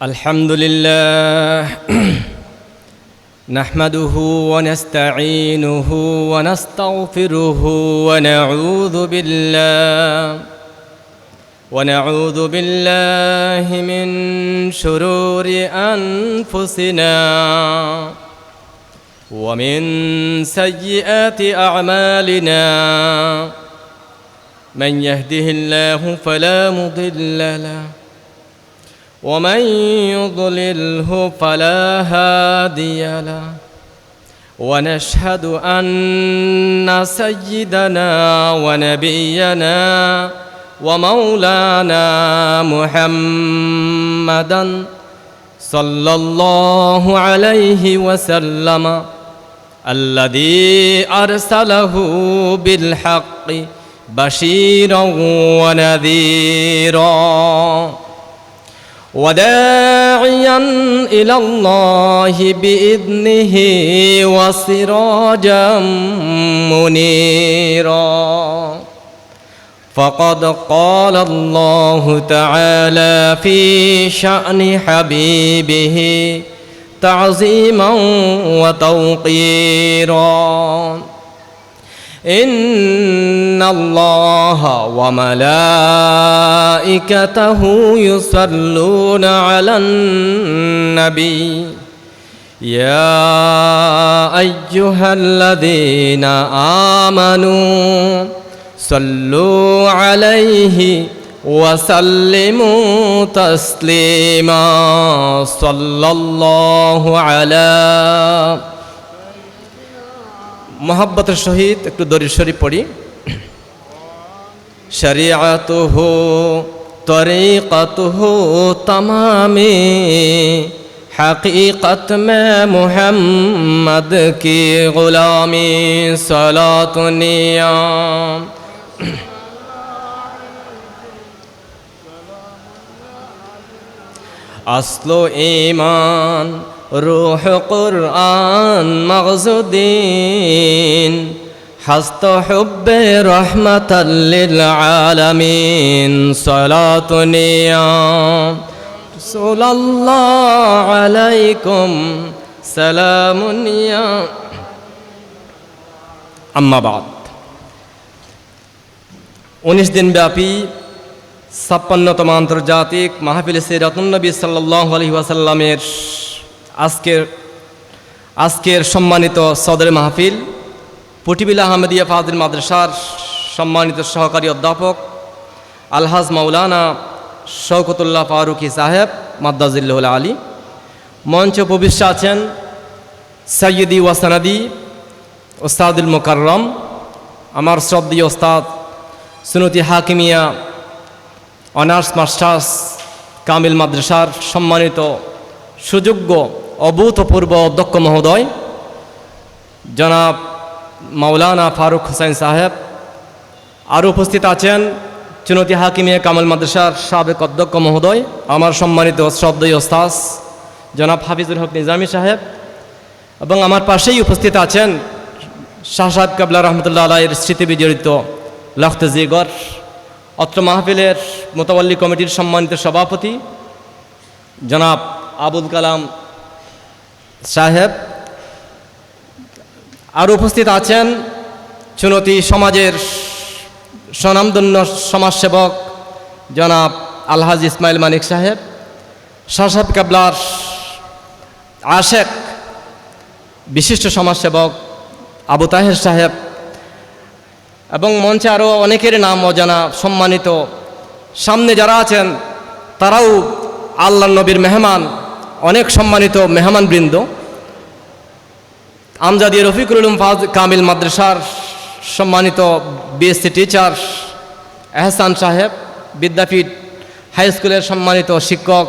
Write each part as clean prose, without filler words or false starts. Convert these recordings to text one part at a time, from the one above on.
الحمد لله نحمده ونستعينه ونستغفره ونعوذ بالله من شرور أنفسنا ومن سيئات أعمالنا من يهده الله فلا مضل له ومن يضلله فلا هادي له ونشهد أن سيدنا ونبينا ومولانا محمدا صلى الله عليه وسلم الذي أرسله بالحق بشيرا ونذيرا وداعيا إلى الله بإذنه وسراجا منيرا فقد قال الله تعالى في شأن حبيبه تعظيما وتوقيرا إن الله وملائكته يصلون على النبي يا أيها الذين آمنوا صلوا عليه وسلموا تسليما صلى الله على محبت شهيد একটু দরুদ শরীফ পড়ি শরিয়াতুহু তরিকাতুহু तमामी हकीकत में मुहम्मद की गुलामी सलात नियाम अस्लो ईमान रूह कुरान मग़ज़ुद्दीन हस्त हुब्बे रहमतल लिल आलमीन सलातु नियाम सल्लल्लाहु अलैकुम सलामुन या अम्मा बाद 19 दिन व्यापी 56তম আন্তর্জাতিক মাহফিল সিরাতুন নবী সাল্লাল্লাহু আলাইহি ওয়াসাল্লামের আজকের সম্মানিত সদর মাহফিল পুটিবিলা আহমদিয়া ফাজিল মাদ্রাসার সম্মানিত সহকারী অধ্যাপক আলহাজ মাওলানা শওকতুল্লাহ ফারুকি সাহেব মাদ্দাজিল্লাহুল আলী মঞ্চে উপবিষ্ট আছেন সাইয়্যিদি ওয়া সানাদি ওস্তাদুল মুকাররম আমার শ্রদ্ধেয় ওস্তাদ সুন্নতি হাকিমিয়া অনার্স মাস্টার্স কামিল মাদ্রাসার সম্মানিত সুযোগ্য অভূতপূর্ব অধ্যক্ষ মহোদয় জনাব মাওলানা ফারুক হোসেন সাহেব আরও উপস্থিত আছেন চুনতি হাকিমিয়া কামিল মাদ্রাসার সাবেক অধ্যক্ষ মহোদয় আমার সম্মানিত শ্রদ্ধেয় ওস্তাদ জনাব হাফিজুল হক নিজামী সাহেব এবং আমার পাশেই উপস্থিত আছেন শাহ সাহেব কাবলা রহমতুল্লাহ আলাইহির স্মৃতি বিজড়িত লখত জিগর অত্র মাহফিলের মোতাওয়াল্লি কমিটির সম্মানিত সভাপতি জনাব আবুল কালাম সাহেব আর উপস্থিত আছেন চুনতি সমাজের স্বনামধন্য সমাজসেবক জনাব আলহাজ ইসমাইল মানিক সাহেব শাহ সাহেব কাবলার আশেক বিশিষ্ট সমাজসেবক আবু তাহের সাহেব এবং মঞ্চে আরও অনেকের নাম অজানা সম্মানিত সামনে যারা আছেন তারাও আল্লাহ নবীর মেহমান অনেক সম্মানিত মেহমানবৃন্দ আমজাদি রফিকুল উলুম কামিল মাদ্রাসার সম্মানিত বিএসসি টিচার এহসান সাহেব বিদ্যাপীঠ হাই স্কুলের সম্মানিত শিক্ষক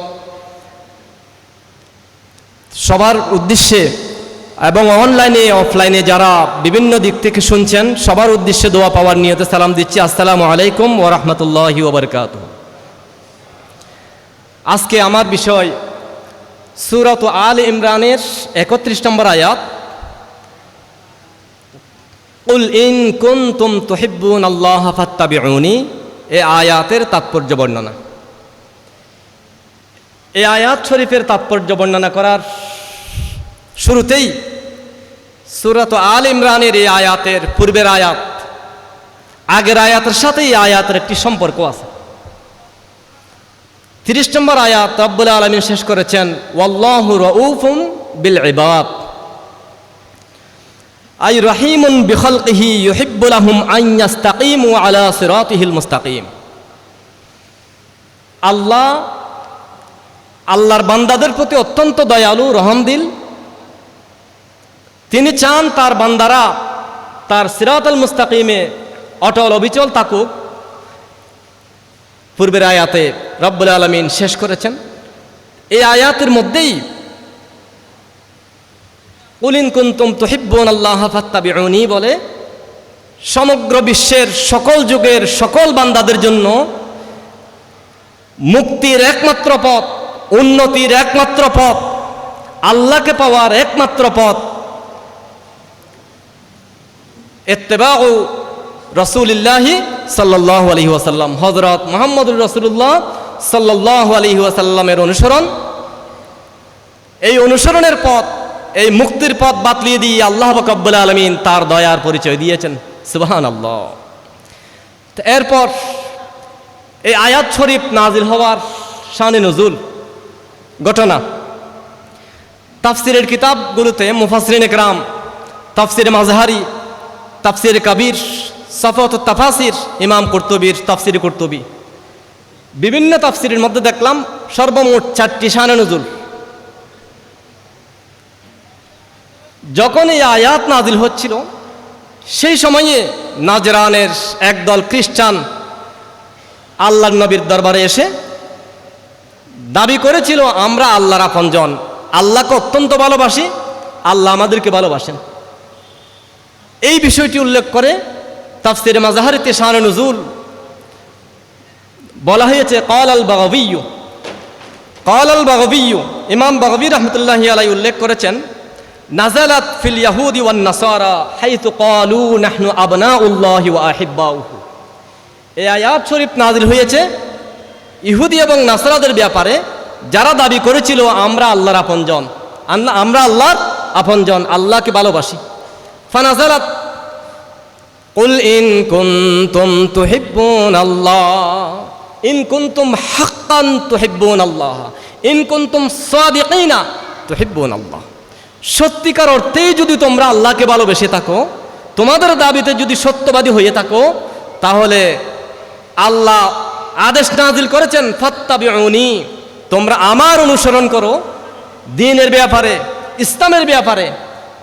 সবার উদ্দেশ্যে এবং অনলাইনে অফলাইনে যারা বিভিন্ন দিক থেকে শুনছেন সবার উদ্দেশ্যে দোয়া পাওয়ার নিয়তে সালাম দিচ্ছি আসসালামু আলাইকুম ওয়া রাহমাতুল্লাহি ওয়া বারাকাতুহু। আজকে আমার বিষয় সূরাত আল ইমরানের 31 নম্বর আয়াত কুল ইন কুনতুম তুহিব্বুনাল্লাহা ফাত্তাবিউনি এই আয়াতের তাৎপর্য বর্ণনা। এই আয়াত শরীফের তাৎপর্য বর্ণনা করার শুরুতেই সূরাত আল ইমরানের এই আয়াতের পূর্বের আয়াত আগের আয়াতের সাথে এই আয়াতের একটি সম্পর্ক আছে। 30 নম্বর আয়াত রব্বুল আলামিন শেষ করেছেন ওয়াল্লাহু রাউফুম বিল ইবাদ, আই রহিমুন বিখালকিহি ইউহিব্বু লাহুম আন ইস্তাকিমু আলা সিরাতিহিল মুস্তাকিম। আল্লাহর বান্দাদের প্রতি অত্যন্ত দয়ালু, রহমদিল। তিনি চান তার বান্দারা তার সিরাতুল মুস্তাকিমে অটল অবিচল থাকুক। পূর্বের আয়াতে রব্বুল আলামিন শেষ করেছেন। এই আয়াতের মধ্যেই কুল ইন কুনতুম তুহিব্বুনাল্লাহ ফাত্তাবিউনি বলে সমগ্র বিশ্বের সকল যুগের সকল বান্দাদের জন্য মুক্তির একমাত্র পথ, উন্নতির একমাত্র পথ, আল্লাহকে পাওয়ার একমাত্র পথ ইত্তেবাউ রাসূলিল্লাহি সাল্লাল্লাহু আলাইহি ওয়াসাল্লাম, হযরত মুহাম্মদুর রাসূলুল্লাহ সাল্লাল্লাহু আলাইহি ওয়াসাল্লামের অনুসরণ। এই অনুসরণের পথ, এই মুক্তির পথ বাতলিয়ে দিয়ে আল্লাহ রাব্বুল আলামিন তার দয়ার পরিচয় দিয়েছেন। সুবহানাল্লাহ। তো এরপর এই আয়াত শরীফ নাজিল হওয়ার শানে নুজুল ঘটনা তাফসিরের কিতাবগুলোতে মুফাসসিরিনে কেরাম, তাফসিরে মাযহারি, তাফসিরে কাবীর, সাফাতুত তাফাসির, ইমাম কুরতুবীর তাফসিরে কুরতুবী, বিভিন্ন তাফসিরের মধ্যে দেখলাম সর্বমোট 4টি শানে নুজুল। যখন এই আয়াত নাজিল হচ্ছিল সেই সময়ে নাজরানের একদল খ্রিস্টান আল্লাহর নবীর দরবারে এসে দাবি করেছিল আমরা আল্লাহর আপনজন, আল্লাহকে অত্যন্ত ভালোবাসি, আল্লাহ আমাদেরকে ভালোবাসেন। এই বিষয়টি উল্লেখ করে তাফসিরে মাযহারিতে শানে নুজুল বলা হয়েছে ক্বাল আল বাগবী, ইমাম বাগবী রাহমাতুল্লাহি আলাইহি উল্লেখ করেছেন নাযালাত ফিল ইয়াহুদি ওয়ান নাসারা হাইতু ক্বালু নাহনু আবনাউল্লাহি ওয়া আহিব্বাউহু। এই আয়াত শরীফ নাজিল হয়েছে ইহুদি এবং নাসারাদের ব্যাপারে, যারা দাবি করেছিল আমরা আল্লাহর আপনজন, আমরা আল্লাহর আপনজন, আল্লাহকে ভালোবাসি। ফানাযালাত কুল ইন কুনতুম তুহিব্বুনাল্লাহ ইন কুনতুম হাক্কান তুহিব্বুনাল্লাহ ইন কুনতুম সাদিকিনা তুহিব্বুনাল্লাহ। সত্যিকার অর্থেই যদি তোমরা আল্লাহকে ভালোবেসে থাকো, তোমাদের দাবিতে যদি সত্যবাদী হয়ে থাকো, তাহলে আল্লাহ আদেশ নাজিল করেছেন ফাত্তাবিউনি, তোমরা আমার অনুসরণ করো। দ্বীনের ব্যাপারে, ইসলামের ব্যাপারে,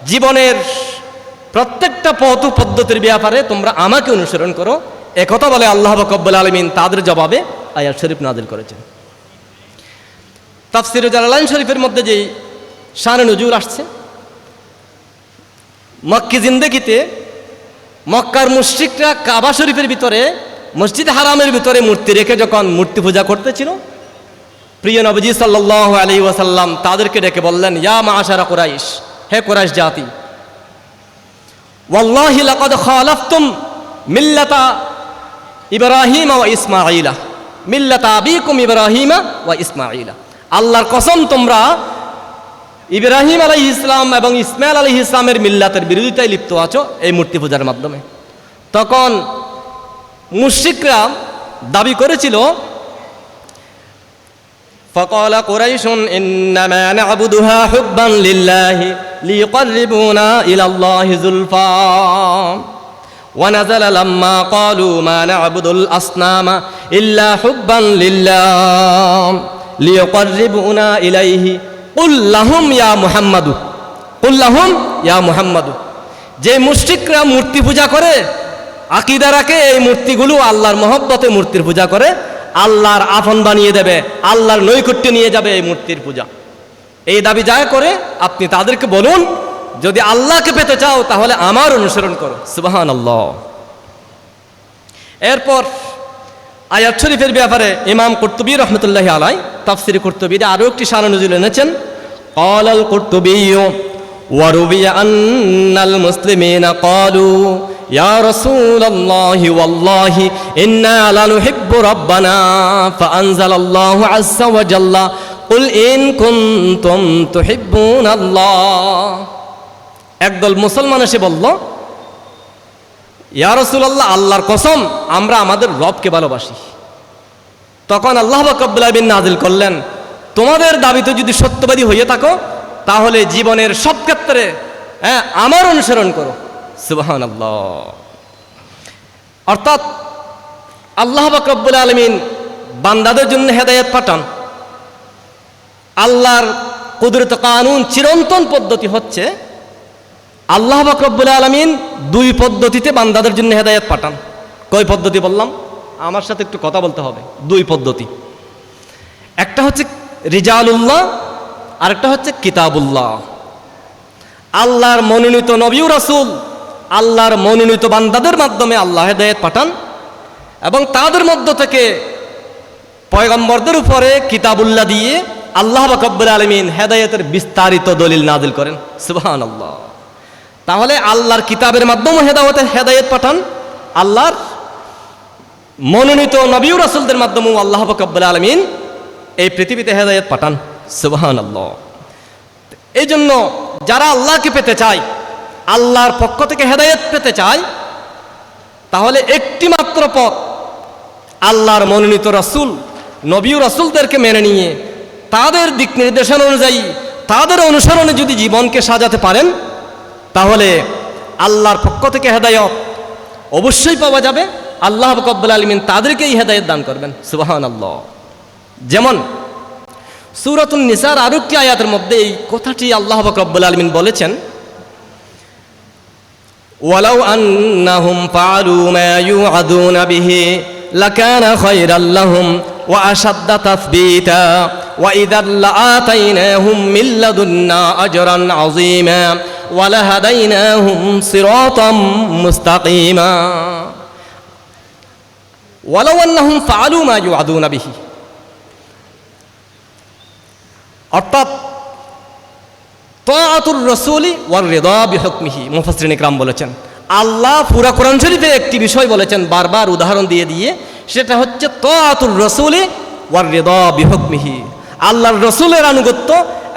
জীবনের প্রত্যেকটা পথ পদ্ধতির ব্যাপারে তোমরা আমাকে অনুসরণ করো। একথা বলে আল্লাহ রাব্বুল আলামিন তাদের জবাবে আয়াত শরীফ নাজিল করেছেন। তাফসিরে জালালাইন শরীফের মধ্যে যেই শানে নুজুল আসছে, মক্কি জিন্দেগিতে মক্কার মুশরিকরা কাবা শরীফের ভিতরে, মসজিদ হারামের ভিতরে মূর্তি রেখে যখন মূর্তি পূজা করতেছিল, প্রিয় নবীজি সাল্লাল্লাহু আলাইহি ওয়াসাল্লাম তাদেরকে ডেকে বললেন ইয়া মাআশারা কুরাইশ, হে কুরাইশ জাতি, ওয়াল্লাহি লাকাদ খালাফতুম মিল্লাতা ইব্রাহিম ওয়া ইসমাঈলা, মিল্লাতা আবিকুম ইব্রাহিম ওয়া ইসমাঈলা। আল্লাহর কসম, তোমরা ইব্রাহিম আলাইহিস সালাম এবং ইসমাঈল আলাইহিস সালামের মিল্লাতের বিরোধিতায় লিপ্ত আছো এই মূর্তি পূজার মাধ্যমে। তখন মুশরিকরা দাবি করেছিল فقال قريش إنما نعبدها حبا لله ليقربونا إلى الله زلفى ونزل لما قالوا ما نعبد الأصنام إلا حبا لله ليقربونا إليه قل لهم يا محمد قل لهم يا محمد। যে মুশরিকরা মূর্তি পূজা করে, আকীদা রাখে এই মূর্তিগুলো আল্লাহর মহব্বতে মূর্তির পূজা করে, আল্লাহর আপন বানিয়ে দেবে, আল্লাহর নৈকট্যে নিয়ে যাবে এই মূর্তির পূজা, এই দাবি যায় করে আপনি তাদেরকে বলুন যদি আল্লাহকে পেতে চাও তাহলে আমার অনুসরণ করো। সুবহানাল্লাহ। এরপর আয়াত শরীফের ব্যাপারে ইমাম কুরতুবী রাহমাতুল্লাহি আলাইহি তাফসীর কুরতুবীতে আরো একটি শানে নুজুল এনেছেন। ক্বালাল কুরতুবী ওয়া রুবিয়া আন্নাল মুসলিমিনা ক্বালু ইয়া রাসূলাল্লাহি ওয়াল্লাহি ইন্না লানুহিব্বু রাব্বানা ফাআনজালাল্লাহু আযজা ওয়া জাল্লা কুল ইন কুনতুম তুহিব্বুনাল্লাহ। একদল মুসলমান এসে বলল, ইয়া রাসূলুল্লাহ, আল্লাহর কসম আমরা আমাদের রবকে ভালোবাসি। তখন আল্লাহ পাক রব্বুল আলামিন নাযিল করলেন, তোমাদের দাবিতে যদি সত্যবাদী হয়ে থাকো তাহলে জীবনের সব ক্ষেত্রে আমার অনুসরণ করো। সুবহানাল্লাহ। অর্থাৎ আল্লাহ পাক রব্বুল আলামিন বান্দাদের জন্য হেদায়েত পাঠান। আল্লাহর কুদরত কানুন চিরন্তন পদ্ধতি হচ্ছে আল্লাহ পাক রব্বুল আলামিন দুই পদ্ধতিতে বান্দাদের জন্য হেদায়েত পাঠান। কয় পদ্ধতি বললাম? আমার সাথে একটু কথা বলতে হবে। দুই পদ্ধতি, একটা হচ্ছে রিজালুল্লাহ, আরেকটা হচ্ছে কিতাবুল্লাহ। আল্লাহর মনোনীত নবী ও রাসূল আল্লাহর মনোনীত বান্দাদের মাধ্যমে আল্লাহ হেদায়েত পাঠান এবং তাদের মধ্য থেকে পয়গম্বরদের উপরে কিতাবুল্লাহ দিয়ে আল্লাহ পাক রব্বুল আলামিন হেদায়েতের বিস্তারিত দলিল নাযিল করেন। সুবহানাল্লাহ। তাহলে আল্লাহর কিতাবের মাধ্যমে হেদায়েত পাঠান, আল্লাহর মনোনীত নবী ও রাসূলদের মাধ্যমে আল্লাহ পাক রব্বুল আলামিন এই পৃথিবীতে হেদায়েত পাঠান। সুবহানাল্লাহ। এই জন্য যারা আল্লাহকে পেতে চায়, আল্লাহর পক্ষ থেকে হেদায়েত পেতে চায়, তাহলে একটি মাত্র পথ আল্লাহর মনোনীত রাসূল নবী ও রাসূলদেরকে মেনে নিয়ে তাদের দিক নির্দেশনা অনুযায়ী তাদের অনুসরণে যদি জীবনকে সাজাতে পারেন তাহলে আল্লাহর পক্ষ থেকে হেদায়েত অবশ্যই পাওয়া যাবে। আল্লাহ পাক রব্বুল আলামিন তাদেরকেই হেদায়েত দান করবেন। সুবহানাল্লাহ। যেমন সূরাতুন নিসার আরো একটি আয়াতের মধ্যে এই কথাটি আল্লাহ পাক রব্বুল আলামিন বলেছেন, ওয়ালাউ আন্নাহুম ফাআলু মা ইউআদুনা বিহি লাকানা খায়রাল লাহুম ওয়া আশাদ্দা তাসবীতা ওয়া ইযাল লাআতাইনাহুম মিন লাদুন্না আজরান আযীমা ওয়া লাহাদাইনাহুম সিরাতাম মুস্তাকিমা। ওয়ালাউ আন্নাহুম ফাআলু মা ইউআদুনা বিহি, অর্থাৎ তাআতুর রাসূলি ওয়ার রিদা বিহুকমিহি। মুফাসসিরিন ইকরাম বলেছেন, আল্লাহ পুরা কোরআন শরীফে একটি বিষয় বলেছেন বারবার উদাহরণ দিয়ে দিয়ে, সেটা হচ্ছে তাআতুর রাসূলি ওয়ার রিদা বিহুকমিহি। আল্লাহর রাসূলের আনুগত্য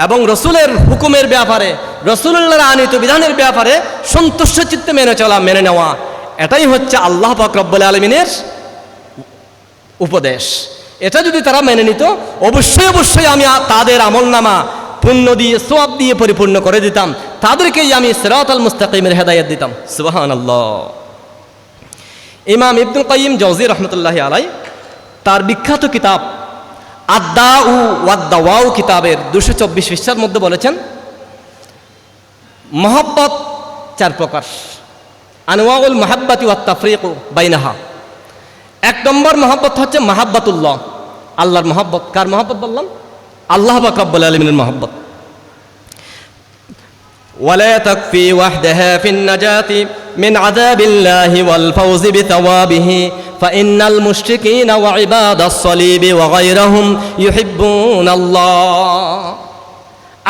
এবং রাসূলের হুকুমের ব্যাপারে, রাসূলুল্লাহর আনীত বিধানের ব্যাপারে সন্তুষ্ট চিত্তে মেনে চলা, মেনে নেওয়া, এটাই হচ্ছে আল্লাহ পাক রব্বুল আলামিনের উপদেশ। এটা যদি তারা মেনে নিত অবশ্যই অবশ্যই আমি তাদের আমলনামা পুণ্য দিয়ে সওয়াব দিয়ে পরিপূর্ণ করে দিতাম, তাদেরকেই আমি সিরাতাল মুস্তাকিমের হেদায়েত দিতাম। সুবহানাল্লাহ। ইমাম ইবনুল কাইয়িম জাওযী রাহমাতুল্লাহি আলাইহি তার বিখ্যাত কিতাব আদ-দাউ ওয়াদ-দাওয়াউ কিতাবের 224 পৃষ্ঠার মধ্যে বলেছেন, মহব্বত চার প্রকার। আনওয়াউল মাহাব্বাতি ওয়াত তাফরিকু বাইনাহা। এক নম্বর মহব্বত হচ্ছে মাহাব্বাতুল্লাহ, আল্লাহর মহব্বত। কার মহব্বত বললাম? আল্লাহ পাক রব্বুল আলামিনের মহব্বত। ওয়ালা তাকফি ওয়াহদাহা ফিন নাজাতি মিন আযাবিল্লাহি ওয়াল ফাওজি বিথাওয়াবিহি ফাইন্নাল মুশরিকিনা ওয়া ইবাদাস সালিবি ওয়া গায়রাহুম ইউহিব্বুনাল্লাহ।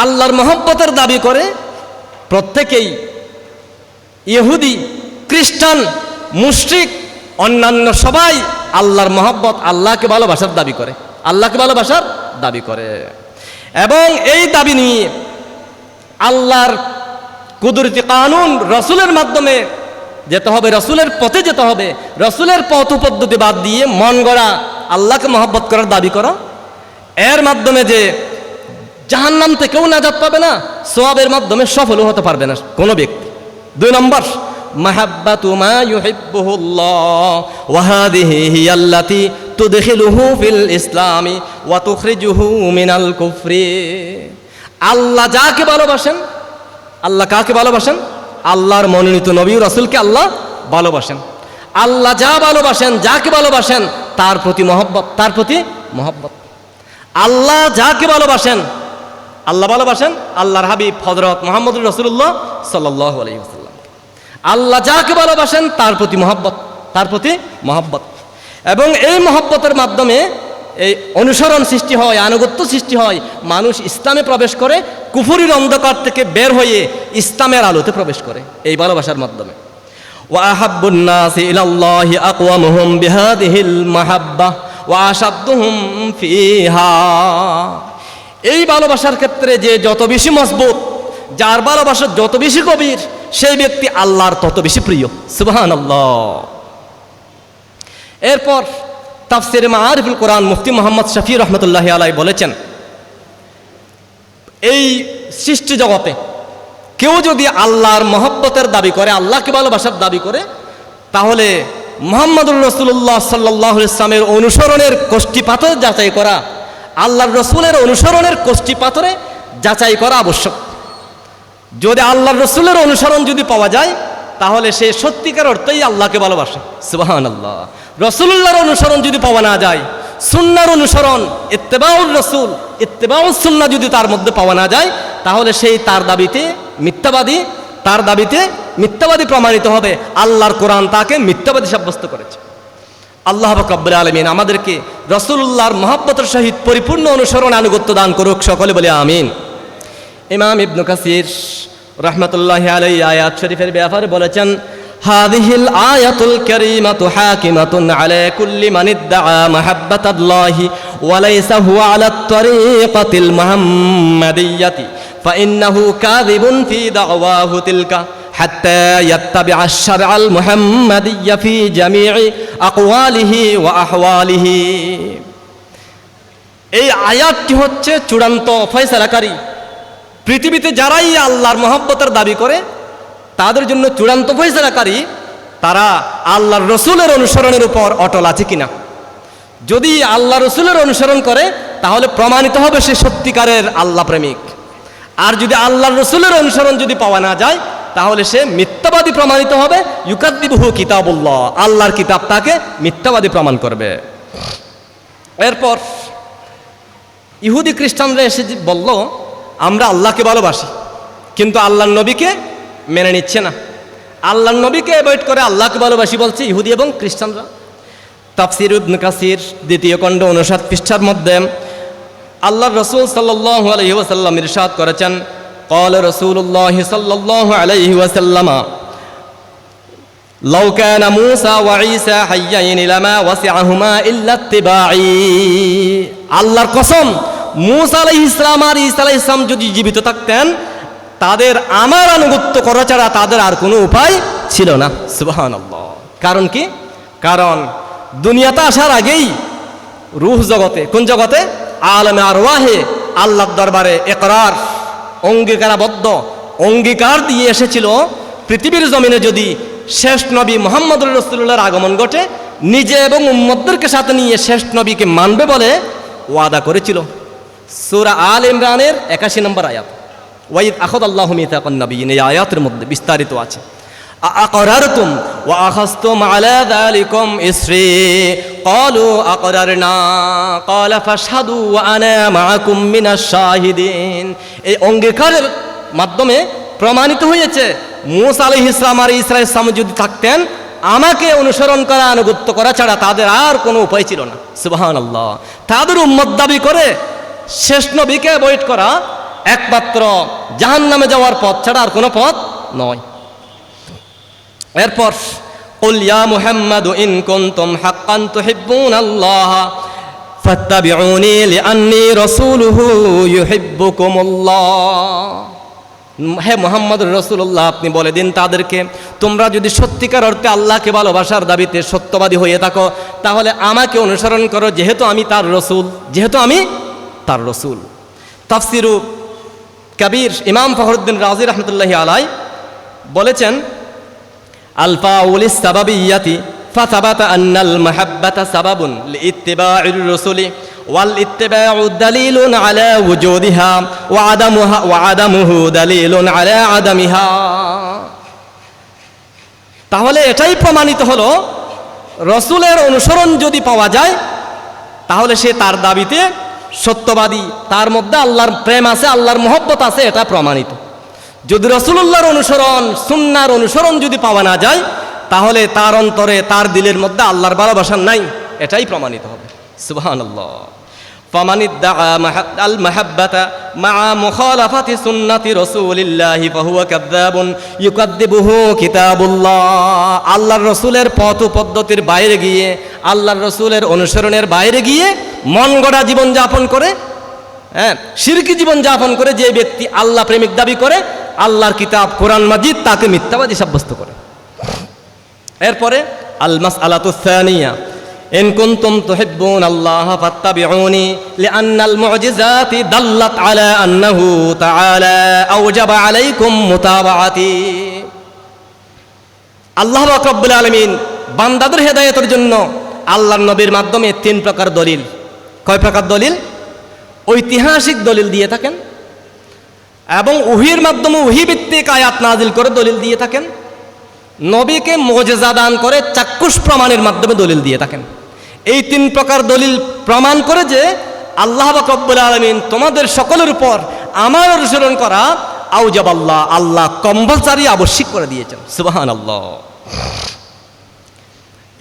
আল্লাহর মহব্বতের দাবি করে প্রত্যেকেই, ইহুদি, খ্রিস্টান, মুশরিক, অন্যান্য সবাই আল্লাহর মহব্বত, আল্লাহকে ভালোবাসার দাবি করে, আল্লাহকে ভালোবাসার দাবি করে। এবং এই দাবি নিয়ে আল্লাহর কুদরতি কানুন রাসূলের মাধ্যমে যেতে হবে, রাসূলের পথে যেতে হবে। রাসূলের পথ পদ্ধতি বাদ দিয়ে মন গড়া আল্লাহকে মহব্বত করার দাবি করা, এর মাধ্যমে যে জাহান্নাম থেকেও নাজাত পাবে না, সওয়াবের মাধ্যমে সফল হতে পারবে না কোনো ব্যক্তি। দুই নম্বর মাহাব্বাতু মা ইউহিব্বুহুল্লাহ ওয়া হাযিহি হিয়াল্লাতী তুদখিলুহু ফিল ইসলামি ওয়া তুখরিজুহু মিনাল কুফরি। আল্লাহ যাকে ভালোবাসেন, আল্লাহ কাকে ভালোবাসেন? আল্লাহর মনোনীত নবী ও রাসূলকে আল্লাহ ভালোবাসেন। আল্লাহ যা ভালোবাসেন, যাকে ভালোবাসেন তার প্রতি মহব্বত, তার প্রতি মহব্বত। আল্লাহ যাকে ভালোবাসেন, আল্লাহ ভালোবাসেন আল্লাহর হাবিব হযরত মুহাম্মদুর রাসূলুল্লাহ সাল্লাল্লাহু আলাইহি ওয়াসাল্লাম। আল্লাহ যাকে ভালোবাসেন তার প্রতি মহব্বত, তার প্রতি মহব্বত। এবং এই মহব্বতের মাধ্যমে এই অনুসরণ সৃষ্টি হয়, আনুগত্য সৃষ্টি হয়, মানুষ ইসলামে প্রবেশ করে, কুফরির অন্ধকার থেকে বের হয়ে ইসলামের আলোতে প্রবেশ করে এই ভালোবাসার মাধ্যমে। ওয়া আহাব্বুন নাসি ইলাল্লাহি আকওয়ামুহুম বিহাদিহিল মাহাব্বাহ ওয়া আশাদ্দুহুম ফিহা। এই ভালোবাসার ক্ষেত্রে যে যত বেশি মজবুত, যার ভালোবাসা যত বেশি গভীর, সেই ব্যক্তি আল্লাহর তত বেশি প্রিয়। সুবহানাল্লাহ। এরপর তাফসিরে মাআরিফুল কোরআন মুফতি মুহাম্মদ শফি রহমতুল্লাহি আলাইহি বলেছেন, এই সৃষ্টি জগতে কেউ যদি আল্লাহর মহব্বতের দাবি করে, আল্লাহকে ভালোবাসার দাবি করে, তাহলে মুহাম্মদুর রাসূলুল্লাহ সাল্লাল্লাহু আলাইহি ওয়াসাল্লামের অনুসরণের কষ্টি পাথর যাচাই করা, আল্লাহর রসুলের অনুসরণের কষ্টি পাথরে যাচাই করা আবশ্যক। যদি আল্লাহর রসুলের অনুসরণ যদি পাওয়া যায়, তাহলে সে সত্যিকার অর্থেই আল্লাহকে ভালোবাসে। সুবহানাল্লাহ। রসুলুল্লাহর অনুসরণ যদি পাওয়া না যায়, সুন্নাহর অনুসরণ, ইত্তেবাউর রসুল, ইত্তেবাউস সুন্নাহ যদি তার মধ্যে পাওয়া না যায়, তাহলে সেই তার দাবিতে মিথ্যাবাদী, তার দাবিতে মিথ্যাবাদী প্রমাণিত হবে। আল্লাহর কোরআন তাকে মিথ্যাবাদী সাব্যস্ত করেছে। আল্লাহ রব্বুল আলামিন আমাদেরকে রাসূলুল্লাহর মহব্বতের সহিত পরিপূর্ণ অনুসরণ আনুগত্য দান করুক, সকলে বলে আমিন। ইমাম ইবনে কাসির রাহমাতুল্লাহি আলাইহি আয়াত শরীফের ব্যাপারে বলেছেন, হাযিহিল আয়াতুল কারীমাতু হাকিমাতুন আলা কুল্লি মান ইদ্দাআ মাহাব্বাতাল্লাহি ওয়া লাইসা হুয়া আলা তরিকাতিল মুহাম্মাদিয়্যাতি ফাইন্নাহু কাযিবুন ফি দাওয়াহু তিলকা হাত্তা ইয়াত্তাবিআ আশ-শারআল মুহাম্মাদিয়্যা ফি জামিই আকওয়ালিহি ওয়া আহওয়ালিহি। এই আয়াতটি হচ্ছে চূড়ান্ত ফয়সালাকারী। পৃথিবীতে যারাই আল্লাহর মহব্বতের দাবি করে, তাদের জন্য চূড়ান্ত ফয়সালাকারী তারা আল্লাহর রসুলের অনুসরণের উপর অটল আছে কিনা। যদি আল্লাহ রসুলের অনুসরণ করে, তাহলে প্রমাণিত হবে সে সত্যিকারের আল্লাহ প্রেমিক। আর যদি আল্লাহর রসুলের অনুসরণ যদি পাওয়া না যায়, তাহলে সে মিথ্যাবাদী প্রমাণিত হবে। ইউকাদ্দিবুহু কিতাবুল্লাহ, আল্লাহর কিতাব তাকে মিথ্যাবাদী প্রমাণ করবে। এরপর ইহুদি খ্রিস্টানরা এসে বলল, আমরা আল্লাহকে ভালোবাসি, কিন্তু আল্লাহর নবীকে মেনে নিচ্ছে না। আল্লাহর নবীকে অ্যাভয়েড করে আল্লাহকে ভালোবাসি বলছে ইহুদি এবং খ্রিস্টানরা। তাফসির ইবনে কাসির দ্বিতীয় খণ্ড 59 পৃষ্ঠার মধ্যে আল্লাহর রাসূল সাল্লাল্লাহু আলাইহি ওয়াসাল্লাম ইরশাদ করেছেন, ক্বালা রাসূলুল্লাহ সাল্লাল্লাহু আলাইহি ওয়াসাল্লাম, লাউ কানা মূসা ওয়া ঈসা হাইয়াইন লামা ওয়াসিআহুমা ইল্লা ইত্তিবাঈ। আল্লাহর কসম, মূসা আলাইহিস সালাম আর ঈসা আলাইহিস সালাম যদি জীবিত থাকতেন, তাদের আমার আনুগত্য করা ছাড়া তাদের আর কোনো উপায় ছিল না। সুবহানাল্লাহ। কারণ কি? কারণ দুনিয়াতে আসার আগেই রূহ জগতে, কোন জগতে? আলমে আরওয়াহে আল্লাহর দরবারে ইকরার, অঙ্গীকারাবদ্ধ অঙ্গীকার দিয়ে এসেছিল, পৃথিবীর জমিনে যদি শেষ নবী মুহাম্মদুর রাসূলুল্লাহর আগমন ঘটে, নিজে এবং উম্মতদেরকে সাথে নিয়ে শেষ নবীকে মানবে বলে ওয়াদা করেছিল। সূরা আল ইমরানের 81 নম্বর আয়াত, ওয়াইদ আখাযাল্লাহু মিসাকান নাবিয়্যিন, এই আয়াতের মধ্যে বিস্তারিত আছে। আ'আকরারতুম ওয়া আখাযতুম আলা যালিকুম ইসরি ক্বালু আকরারনা ক্বালা ফাশহাদু ওয়া আনা মাআকুম মিনাশ শাহিদিন। এই অঙ্গীকারের মাধ্যমে প্রমাণিত হয়েছে, মূসা আলাইহিস সালাম আর ঈসা আলাইহিস সালাম যদি থাকতেন, আমাকে অনুসরণ করা, আনুগত্য করা ছাড়া তাদের আর কোনো উপায় ছিল না। সুবহানাল্লাহ। তাদের উম্মত দাবি করে শেষ নবীকে অ্যাভয়েড করা একমাত্র জাহান্নামে যাওয়ার পথ ছাড়া আর কোনো পথ নয়। এরপর কুল ইয়া মুহাম্মাদু ইন কুনতুম হাক্কান তুহিব্বুনাল্লাহ ফাত্তাবিউনি লিআন্নী রাসূলুহু ইউহিব্বুকুমুল্লাহ। হে মুহাম্মদুর রাসূলুল্লাহ, আপনি বলে দিন তাদেরকে, তোমরা যদি সত্যিকার অর্থে আল্লাহকে ভালোবাসার দাবিতে সত্যবাদী হয়ে থাকো, তাহলে আমাকে অনুসরণ করো, যেহেতু আমি তার রসূল, যেহেতু আমি তার রসূল। তাফসিরু কবির ইমাম ফখরুদ্দিন রাজি রহমতুল্লাহি আলাইহি বলেছেন, আলফাউলিস সাবাবিয়াতি ফাসাবাতা আন্নাল মাহাব্বাতা সাবাবুন লিইত্তিবাইর রাসূলি ওয়াল ইত্তিবাউ দালিলুন আলা ওয়ুজুদিহা ওয়া আদামুহু দালিলুন আলা আদামিহা। তাহলে এটাই প্রমাণিত হলো, রসূলের অনুসরণ যদি পাওয়া যায়, তাহলে সে তার দাবিতে সত্যবাদী, তার মধ্যে আল্লাহর প্রেম আছে, আল্লাহর মহব্বত আছে, এটা প্রমাণিত। যদি রাসূলুল্লাহর অনুসরণ, সুন্নাহর অনুসরণ যদি পাওয়া না যায়, তাহলে তার অন্তরে, তার দিলের মধ্যে আল্লাহর ভালোবাসা নাই, এটাই প্রমাণিত হবে। সুবহানাল্লাহ। ফামান ইদ্দাআ আল মাহাব্বাতা মা মুখালাফাতি সুন্নতি রাসূলিল্লাহি ফাহুয়া কাযযাবুন ইউকাদ্দিবুহু কিতাবুল্লাহ। আল্লাহর রাসূলের পথ পদ্ধতির বাইরে গিয়ে, আল্লাহর রাসূলের অনুসরণের বাইরে গিয়ে মন গড়া জীবন যাপন করে, শিরকি জীবন যাপন করে যে ব্যক্তি আল্লাহ প্রেমিক দাবি করে, আল্লাহর কিতাব কোরআন মাজিদ তাকে মিথ্যাবাদী সাব্যস্ত করে। এরপরে আল মাসআলাতুস সানিয়া ইন কুনতুম তুহিব্বুনাল্লাহ ফাত্তাবিউনি লিআন্নাল মুজিজাতি দাল্লাত আলা আন্নাহু তাআলা আওজাবা আলাইকুম মুতাবাআতি। আল্লাহ রাব্বুল আলামিন বান্দাদের হেদায়েতের জন্য আল্লাহর নবীর মাধ্যমে 3 প্রকার দলিল, কয় প্রকার দলিল? ঐতিহাসিক দলিল দিয়ে থাকেন, এবং ওহীর মাধ্যমে ওহী ভিত্তিক আয়াত নাজিল করে দলিল দিয়ে থাকেন, নবীকে মুজিজা দান করে চাক্ষুষ প্রমাণের মাধ্যমে দলিল দিয়ে থাকেন। এই 3 প্রকার দলিল প্রমাণ করে যে আল্লাহ রাব্বুল আলামিন তোমাদের সকলের উপর আমার অনুসরণ করা আওজাবাল্লাহ, আল্লাহ কম্পালসারি আবশ্যক করে দিয়েছেন। সুবহানাল্লাহ।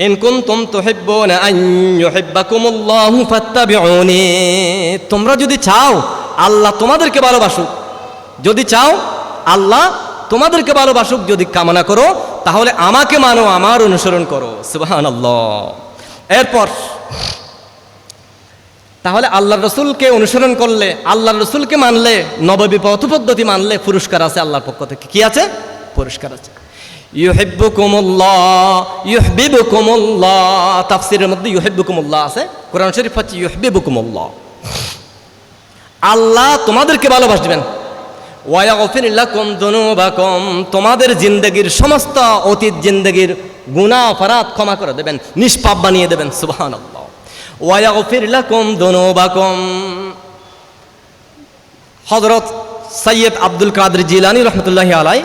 ইন কুনতুম তুহিব্বুনা আন ইউহিব্বাকুমুল্লাহু ফাত্তাবিউনি। তোমরা যদি চাও আল্লাহ তোমাদেরকে ভালোবাসুক, যদি চাও আল্লাহ তোমাদেরকে ভালোবাসুক, যদি কামনা করো তাহলে আমাকে মানো, আমার অনুসরণ করো। সুবহানাল্লাহ। এরপর তাহলে আল্লাহর রাসূলকে অনুসরণ করলে, আল্লাহর রাসূলকে মানলে, নববী পথ পদ্ধতি মানলে পুরস্কার আছে আল্লাহর পক্ষ থেকে। কি আছে? পুরস্কার আছে। ইউহিব্বুকুমুল্লাহ ইউহিব্বুকুমুল্লাহ, তাফসীরের মধ্যে ইউহিব্বুকুমুল্লাহ আছে, কোরআন শরীফ হচ্ছে ইউহিব্বুকুমুল্লাহ, আল্লাহ তোমাদেরকে ভালোবাসবেন। ওয়ায়াগফির লাকুম যুনুবাকুম, তোমাদের জিন্দেগীর সমস্ত অতীত জিন্দেগীর গুনাহ অপরাধ ক্ষমা করে দেবেন, নিষ্পাপ বানিয়ে দেবেন। সুবহানাল্লাহ। ওয়ায়াগফির লাকুম যুনুবাকুম। হযরত সৈয়দ আব্দুল কাদের জিলানী রাহমাতুল্লাহি আলাইহি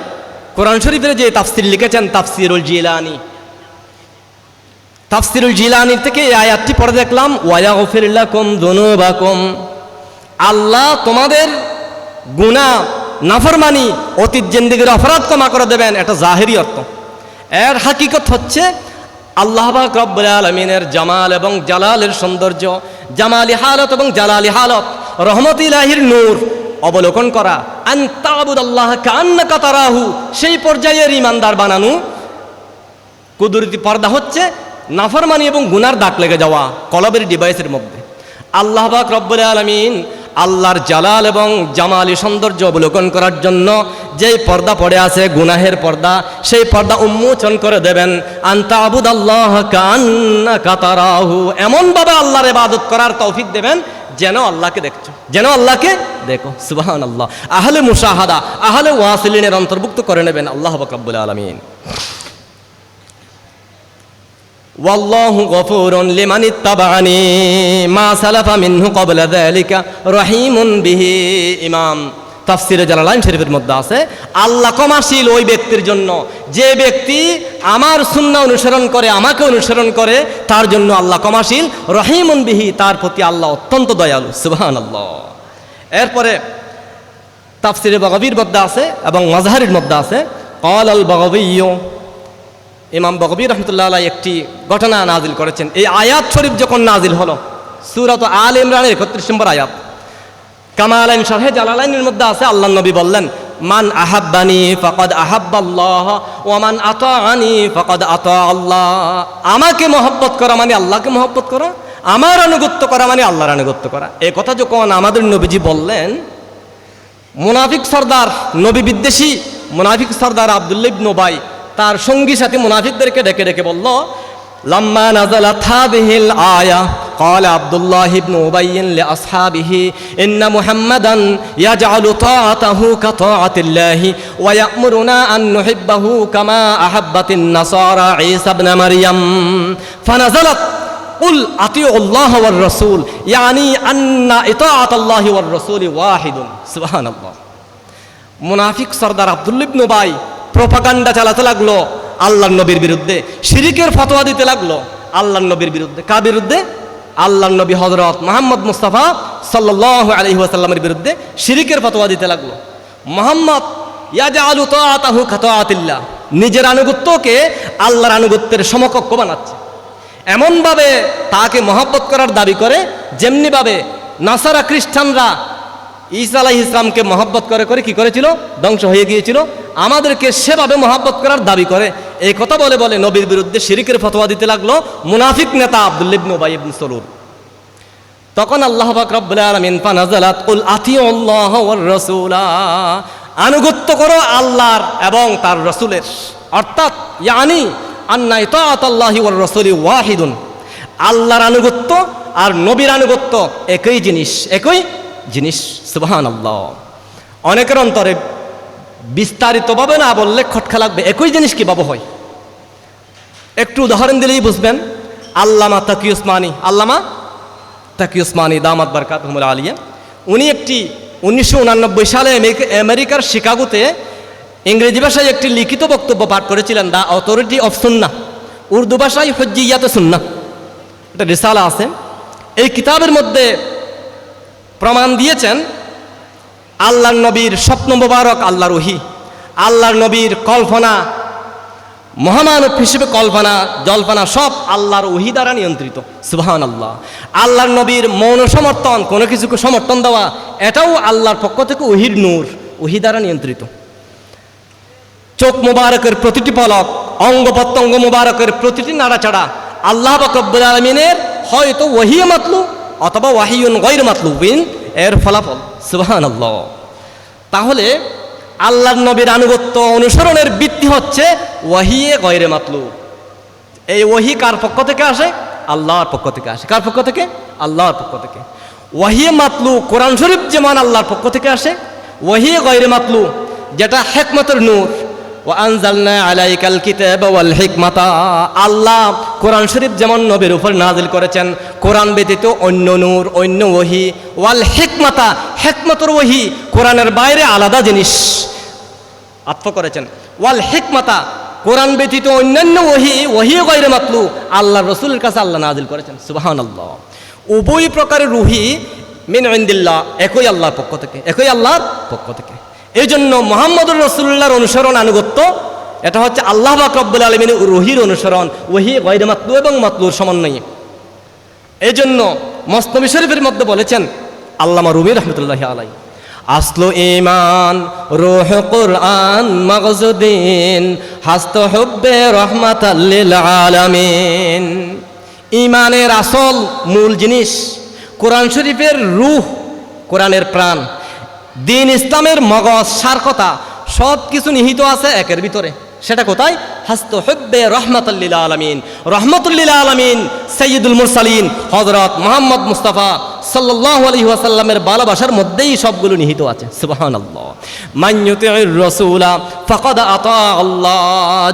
কোরআন শরীফের যে তাফসীর লিখেছেন, তাফসীরুল জিলানী, তাফসীরুল জিলানী থেকে এই আয়াতটি পড়ে দেখলাম, ওয়ায়াগফির লাকুম যুনুবাকুম, আল্লাহ তোমাদের গুনাহ নাফরমানি অতীত জিন্দেগীর অপরাধ ক্ষমা করে দেবেন। এটা জাহিরি অর্থ। এর হাকিকত হচ্ছে আল্লাহ পাক রব্বুল আলামিনের জামাল এবং জালালের সৌন্দর্য, জামালি হালত এবং জালালি হালত, রহমত ইলাহির নূর অবলোকন করা, আন তা'বুদাল্লাহ কাআন্নাকা তারাহু, সেই পর্যায়ের ইমানদার বানানো। কুদরতি পর্দা হচ্ছে নাফরমানি এবং গুনার দাগ লেগে যাওয়া কলবের ডিভাইসের মধ্যে। আল্লাহ পাক রব্বুল আলামিন আল্লাহর জালাল এবং জামালি সৌন্দর্য অবলোকন করার জন্য যেই পর্দা পড়ে আছে, গুনাহের পর্দা, সেই পর্দা উন্মোচন করে দেবেন। আন তা'বুদাল্লাহ কাআন্নাকা তারাহু, এমনভাবে আল্লাহর ইবাদত করার তৌফিক দেবেন যেন আল্লাহকে দেখছো, যেন আল্লাহকে দেখো। সুবহানাল্লাহ। আহলে মুশাহাদা, আহলে ওয়াসিলিনের অন্তর্ভুক্ত করে নেবেন আল্লাহ পাক রব্বুল আলামিন। ওয়াল্লাহু গফুরুন লিমান ইত্তাবা'নি মা সালাফা মিনহু ক্বাবলা যালিকা রহিমুন বিহি। ইমাম তাফসীরে জালালাইন শরীফের মধ্যে আছে, আল্লাহ ক্ষমাশীল ওই ব্যক্তির জন্য যে ব্যক্তি আমার সুন্নাহ অনুসরণ করে, আমাকে অনুসরণ করে, তার জন্য আল্লাহ ক্ষমাশীল, রহিমুন বিহি, তার প্রতি আল্লাহ অত্যন্ত দয়ালু। সুবহানাল্লাহ। এরপরে তাফসীরে বাগাবীর মধ্যে আছে এবং মাজহারির মধ্যে আছে, ক্বালাল বাগাবীয়্যু, ইমাম বাগাবী রাহমাতুল্লাহ আলাইহি একটি ঘটনা নাজিল করেছেন। এই আয়াত শরীফ যখন নাজিল হলো, সূরাত আল ইমরানের 31 নম্বর আয়াত, কামালাইন শারহে জালালাইনের মধ্যে আছে, আল্লাহর নবী বললেন, মান আহাব্বানি ফাকাদ আহাব্বাল্লাহ ওয়া মান আতাআনি ফাকাদ আতা আল্লাহ। আমাকে মহব্বত করা মানে আল্লাহকে মহব্বত করা, আমার আনুগত্য করা মানে আল্লাহর আনুগত্য করা। এই কথা যখন আমাদের নবীজি বললেন, মুনাফিক সর্দার, নবী বিদ্বেষী মুনাফিক সর্দার আব্দুল্লাহ ইবনে উবাই তার সঙ্গী সাথী মুনাফিকদেরকে ডেকে ডেকে বলল, লাম্মা নাযালাত হাযিহিল আয়া ক্বালা আব্দুল্লাহ ইবনে উবাই লিআসহাবিহি ইন্না মুহাম্মাদান ইয়াজআলু তাআতাহু কাতাআতিল্লাহি ওয়া ইয়া'মুরুনা আন নুহিব্বাহু কামা আহাব্বাতিন নাসারা ঈসা ইবনে মারইয়াম ফানাযালাত কুল আতিউল্লাহ ওয়ার রাসূল ইয়ানি আন্না ইতাআতাল্লাহি ওয়ার রাসূলি ওয়াহিদুন। সুবহানাল্লাহ। মুনাফিক সর্দার আব্দুল্লাহ ইবনে উবাই প্রোপাগান্ডা চালাতে লাগলো আল্লাহর নবীর বিরুদ্ধে, শিরিকের ফতোয়া দিতে লাগলো আল্লাহর নবীর বিরুদ্ধে। কার বিরুদ্ধে? আল্লাহর নবী হযরত মুহাম্মদ মুস্তাফা সাল্লাল্লাহু আলাইহি ওয়াসাল্লামের বিরুদ্ধে শিরিকের ফতোয়া দিতে লাগলো। মুহাম্মদ ইয়াজআলু তাআতাহু কাতাআতিল্লাহ, নিজের আনুগত্যকে আল্লাহর আনুগত্যের সমকক্ষ বানাচ্ছে, এমনভাবে তাকে মহব্বত করার দাবি করে যেমনিভাবে নাসারা খ্রিস্টানরা ঈসা আলাইহিস সালামকে মহব্বত করে করে কি করেছিল? ধ্বংস হয়ে গিয়েছিল। আমাদেরকে সেভাবে মহব্বত করার দাবি করে। এই কথা বলে বলে নবীর বিরুদ্ধে শিরকের ফতোয়া দিতে লাগলো মুনাফিক নেতা আব্দুল্লাহ ইবনে উবাই ইবনে সালুল। তখন আল্লাহ পাক রব্বুল আলামিন ফানাজালাত কুল আতিউল্লাহ ওয়ার রাসূলা, আনুগত্য করো আল্লাহর এবং তার রাসূলের, অর্থাৎ ইয়ানি আন্না ইতাআতুল্লাহি ওয়ার রাসূলি ওয়াহিদুন, আল্লাহর আনুগত্য আর নবীর আনুগত্য একই জিনিস, একই জিনিস। সুবহানাল্লাহ। অনেকের অন্তরে বিস্তারিতভাবে না বললে খটকা লাগবে, একই জিনিস কিভাবে হয়। একটু উদাহরণ দিলেই বুঝবেন। আল্লামা তাকি উসমানী দামাত বারকাতুহুমুল আলিয়া, উনি একটি 1989 সালে আমেরিকার শিকাগোতে ইংরেজি ভাষায় একটি লিখিত বক্তব্য পাঠ করেছিলেন, দ্য অথরিটি অফ সুন্নাহ, উর্দু ভাষায় হুজ্জিয়াত সুন্নাহ, একটা রিসালা আছে। এই কিতাবের মধ্যে প্রমাণ দিয়েছেন আল্লাহর নবীর স্বপ্ন মোবারক, আল্লাহর ওহী, আল্লাহর নবীর কল্পনা, মহামানব হিসেবে কল্পনা জল্পনা সব আল্লাহর ওহী দ্বারা নিয়ন্ত্রিত। সুবহানাল্লাহ। আল্লাহর নবীর মৌন সমর্থন, কোনো কিছুকে সমর্থন দেওয়া, এটাও আল্লাহর পক্ষ থেকে ওহীর নূর, ওহী দ্বারা নিয়ন্ত্রিত। চোখ মোবারকের প্রতিটি পলক, অঙ্গ প্রত্যঙ্গ মোবারকের প্রতিটি নাড়াচাড়া আল্লাহ পাক রব্বুল আলামিনের হয়তো ওহী মাতলু অথবা ওয়াহিয়ুন গায়র মাতলুবিন এর ফলাফল। সুবহানাল্লাহ। তাহলে আল্লাহর নবীর আনুগত্য অনুসরণের ভিত্তি হচ্ছে ওয়াহিয়ে গায়রে মাতলু। এই ওহী কার পক্ষ থেকে আসে? আল্লাহর পক্ষ থেকে আসে। কার পক্ষ থেকে? আল্লাহর পক্ষ থেকে। ওয়াহিয়ে মাতলু কোরআন শরীফ যেমন আল্লাহর পক্ষ থেকে আসে, ওয়াহিয়ে গায়রে মাতলু যেটা হিকমতের নূর, ওয়া আনজালনা আলাইকাল কিতাবা ওয়াল হিকমাতা, আল্লাহ কোরআন শরীফ যেমন নবীর উপর নাজিল করেছেন, কোরআন ব্যতীত অন্য নূর, অন্য ওহী, ওয়াল হিকমাতা, হিকমতের ওহী কোরআনের বাইরে আলাদা জিনিস আত্ম করেছেন। ওয়াল হিকমাতা, কোরআন ব্যতীত অন্যান্য ওহী গায়রে মাতলু আল্লাহর রাসূলের কাছে আল্লাহ নাজিল করেছেন। সুবহানাল্লাহ। উভয় প্রকারের ওহী মিন ইনদিল্লাহ, একই আল্লাহর পক্ষ থেকে, একই আল্লাহর পক্ষ থেকে। এই জন্য মুহাম্মদুর রাসূলুল্লাহর অনুসরণ আনুগত্য, এটা হচ্ছে আল্লাহ পাক রব্বুল আলামিনের ওহীর অনুসরণ, ওহী গায়রে মাতলু এবং মাতলুর সমন্বয়ে। এই জন্য মসনবী শরীফের মধ্যে বলেছেন আল্লামা রুমি রাহমাতুল্লাহি আলাইহি, আসলু ঈমান রূহ কুরআন মাগজুদ্দিন হাস্ত হুব্বে রাহমাতাল লিল আলামিন। ঈমানের আসল মূল জিনিস কোরআন শরীফের রূহ, কোরআনের প্রাণ, দিন ইসলামের মগজ, সারকতা সব কিছু নিহিত আছে একের ভিতরে। সেটা কোথায়? হাস্ত হুব্বে রাহমাতাল লিল আলামিন, রাহমাতুল লিল আলামিন সাইয়্যিদুল মুরসালিন হযরত মুহাম্মদ মুস্তাফা সাল্লাল্লাহু আলাইহি ওয়াসাল্লামের ভালোবাসার মধ্যেই সবগুলো নিহিত আছে। সুবহানাল্লাহ। মান ইউতিউর রাসূলা ফাকাদ আতা আল্লাহ,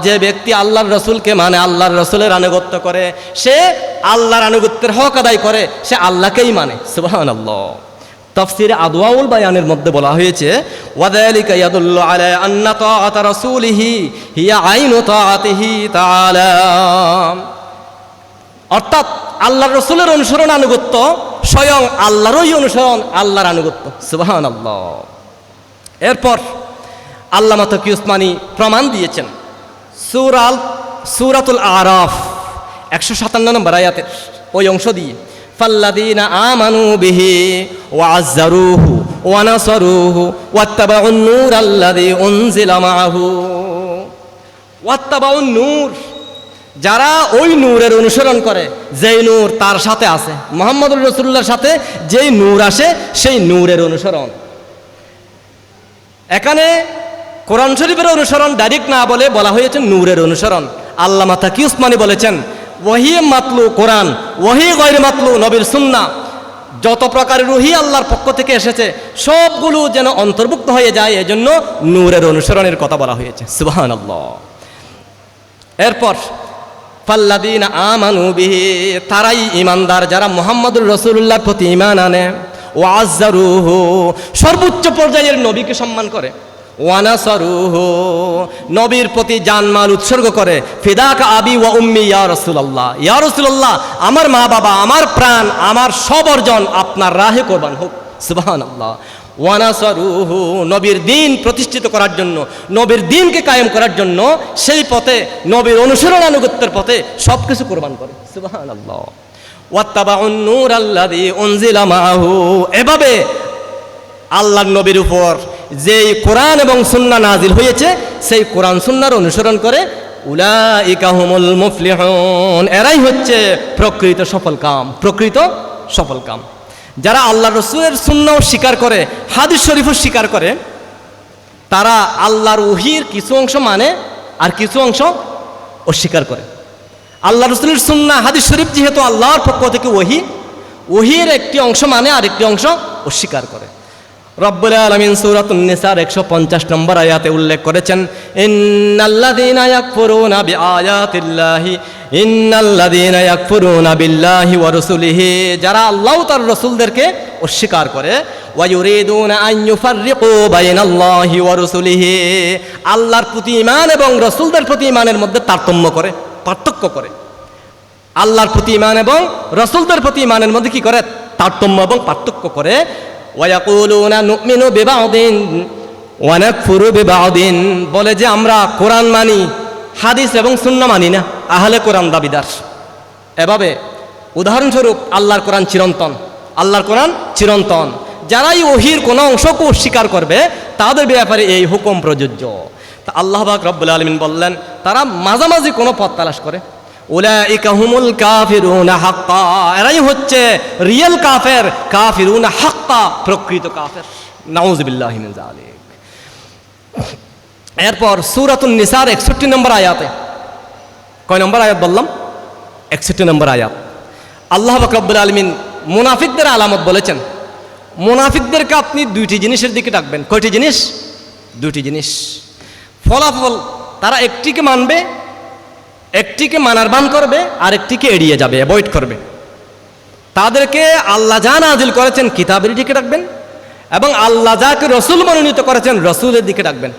যে ব্যক্তি আল্লাহর রাসূলকে মানে, আল্লাহর রাসূলের আনুগত্য করে, সে আল্লাহর আনুগত্যের হক আদায় করে, সে আল্লাহকেই মানে। সুবহানাল্লাহ। তাফসীরে আদওয়াউল বায়ানের মধ্যে বলা হয়েছে ওয়াযালিকা ইয়াদুল্লু আলা আন্না তাআতা রাসূলিহি হিয়া আইনু তাআতিহি তাআলা, অর্থাৎ আল্লাহর রাসূলের অনুসরণ আনুগত্য স্বয়ং আল্লাহরই অনুসরণ, আল্লাহর আনুগত্য। সুবহানাল্লাহ। এরপর আল্লামা তাকি উসমানী প্রমাণ দিয়েছেন সূরাতুল আরাফ 157 নম্বর আয়াতের ওই অংশ দিয়ে, ফাল্লাযীনা আমানু বিহি ওয়া আযযারুহু ওয়া নাসারুহু ওয়াত্তাবাউন নূরাল্লাযী উনজিলা মাআহু। ওয়াত্তাবাউন নূর, যারা ওই নূরের অনুসরণ করে, যেই নূর তার সাথে আছে, মুহাম্মদুর রাসূলুল্লাহর সাথে যেই নূর আসে সেই নূরের অনুসরণ। এখানে কোরআন শরীফের অনুসরণ ডাইরেক্ট না বলে বলা হয়েছে নূরের অনুসরণ। আল্লামা তাকি উসমানী বলেছেন ওহী মাতলু কোরআন, ওহী গায়রে মাতলু নবীর সুন্নাহ, যত প্রকারের ওহী আল্লাহর পক্ষ থেকে এসেছে সবগুলো যেন অন্তর্ভুক্ত হয়ে যায়, এজন্য নূরের অনুসরণের কথা বলা হয়েছে। সুবহানাল্লাহ। এরপর ফাল্লাযীনা আমানু বিহি, তারাই ঈমানদার যারা মুহাম্মদুর রাসূলুল্লাহর প্রতি ঈমান আনে, ওয়া আযযারুহু, সর্বোচ্চ পর্যায়ের নবীকে সম্মান করে, ওয়া নাসারুহু, নবীর প্রতি জানমাল উৎসর্গ করে, ফিদাকা আবি ওয়া উম্মি ইয়া রাসূলুল্লাহ, ইয়া রাসূলুল্লাহ আমার মা বাবা, আমার প্রাণ, আমার সব অর্জন আপনার রাহে কোরবান হোক। সুবহানাল্লাহ। ওয়া নাসারুহু, নবীর দ্বীন প্রতিষ্ঠিত করার জন্য, নবীর দ্বীনকে কায়েম করার জন্য সেই পথে নবীর অনুসরণ আনুগত্যের পথে সব কিছু কোরবান করে। সুবহানাল্লাহ। ওয়াত্তাবাউন নূরাল্লাযী উনজিলা মাআহু, এভাবে আল্লাহর নবীর উপর যেই কোরআন এবং সুন্নাহ নাজিল হয়েছে সেই কোরআন সুন্নাহর অনুসরণ করে উলাইকা হুমুল মুফলিহুন, এরাই হচ্ছে প্রকৃত সফল কাম। যারা আল্লাহ রসুলের সুন্নাহ স্বীকার করে, হাদিস শরীফও স্বীকার করে, তারা আল্লাহর ওহীর কিছু অংশ মানে আর কিছু অংশ অস্বীকার করে। আল্লাহ রসুলের সুন্নাহ হাদিস শরীফ যেহেতু আল্লাহর পক্ষ থেকে ওহীর একটি অংশ মানে আর একটি অংশ অস্বীকার করে। রব্বুল আলামিন সূরাতুন নিসার 150 নম্বর আয়াতে উল্লেখ করেছেন, ইন্নাল্লাযীনা ইয়াকফুরুনা বিল্লাহি ওয়া রাসূলিহি, যারা আল্লাহ ও তার রাসূলদেরকে অস্বীকার করে, ওয়া ইউরিদুনা আন ইউফাররিকু বাইনাল্লাহি ওয়া রাসূলিহি, আল্লাহর প্রতি ঈমান এবং রাসূলদের প্রতি ঈমানের মধ্যে পার্থক্য করে। আল্লাহর প্রতি ঈমান এবং রাসূলদের প্রতি ঈমানের মধ্যে কি করে? তারতম্য এবং পার্থক্য করে। ওয়ায়াকুলুনা নুমিনু বিবাউদিন ওয়া নাকফুরু বিবাউদিন, বলে যে আমরা কোরআন মানি, হাদিস এবং সুন্নাহ মানি না, আহলে কোরআন দাবিদার। এভাবে উদাহরণস্বরূপ আল্লাহর কোরআন চিরন্তন, যারাই ওহীর কোনো অংশকে অস্বীকার করবে তাদের ব্যাপারে এই হুকুম প্রযোজ্য। তা আল্লাহ পাক রব্বুল আলামিন বললেন, তারা মাঝামাঝি কোনো পথ তালাশ করে। উলাইকা হুমুল কাফিরুনা হাক্কা, এরাই হচ্ছে রিয়েল কাফিরুনা হাক্কা, প্রকৃত কাফের। নাউযুবিল্লাহি মিন যালিক। এরপর সূরাতুন নিসার 61 নম্বর আয়াতে, কয় নম্বর আয়াত বললাম? 61 নম্বর আয়াত। আল্লাহ পাক রব্বুল আলামিন মুনাফিকদের আলামত বলেছেন। মুনাফিকদেরকে আপনি দুইটি জিনিসের দিকে ডাকবেন। কয়টি জিনিস? দুইটি জিনিস। ফলাফল তারা একটিকে মানবে, একটিকে মানার বান করবে, আর একটিকে এড়িয়ে যাবে, অ্যাভয়েড করবে। তাদেরকে আল্লাহ যা নাজিল করেছেন কিতাবের দিকে ডাকবেন, এবং আল্লাহ যাকে রসুল মনোনীত করেছেন রসুলের দিকে ডাকবেন।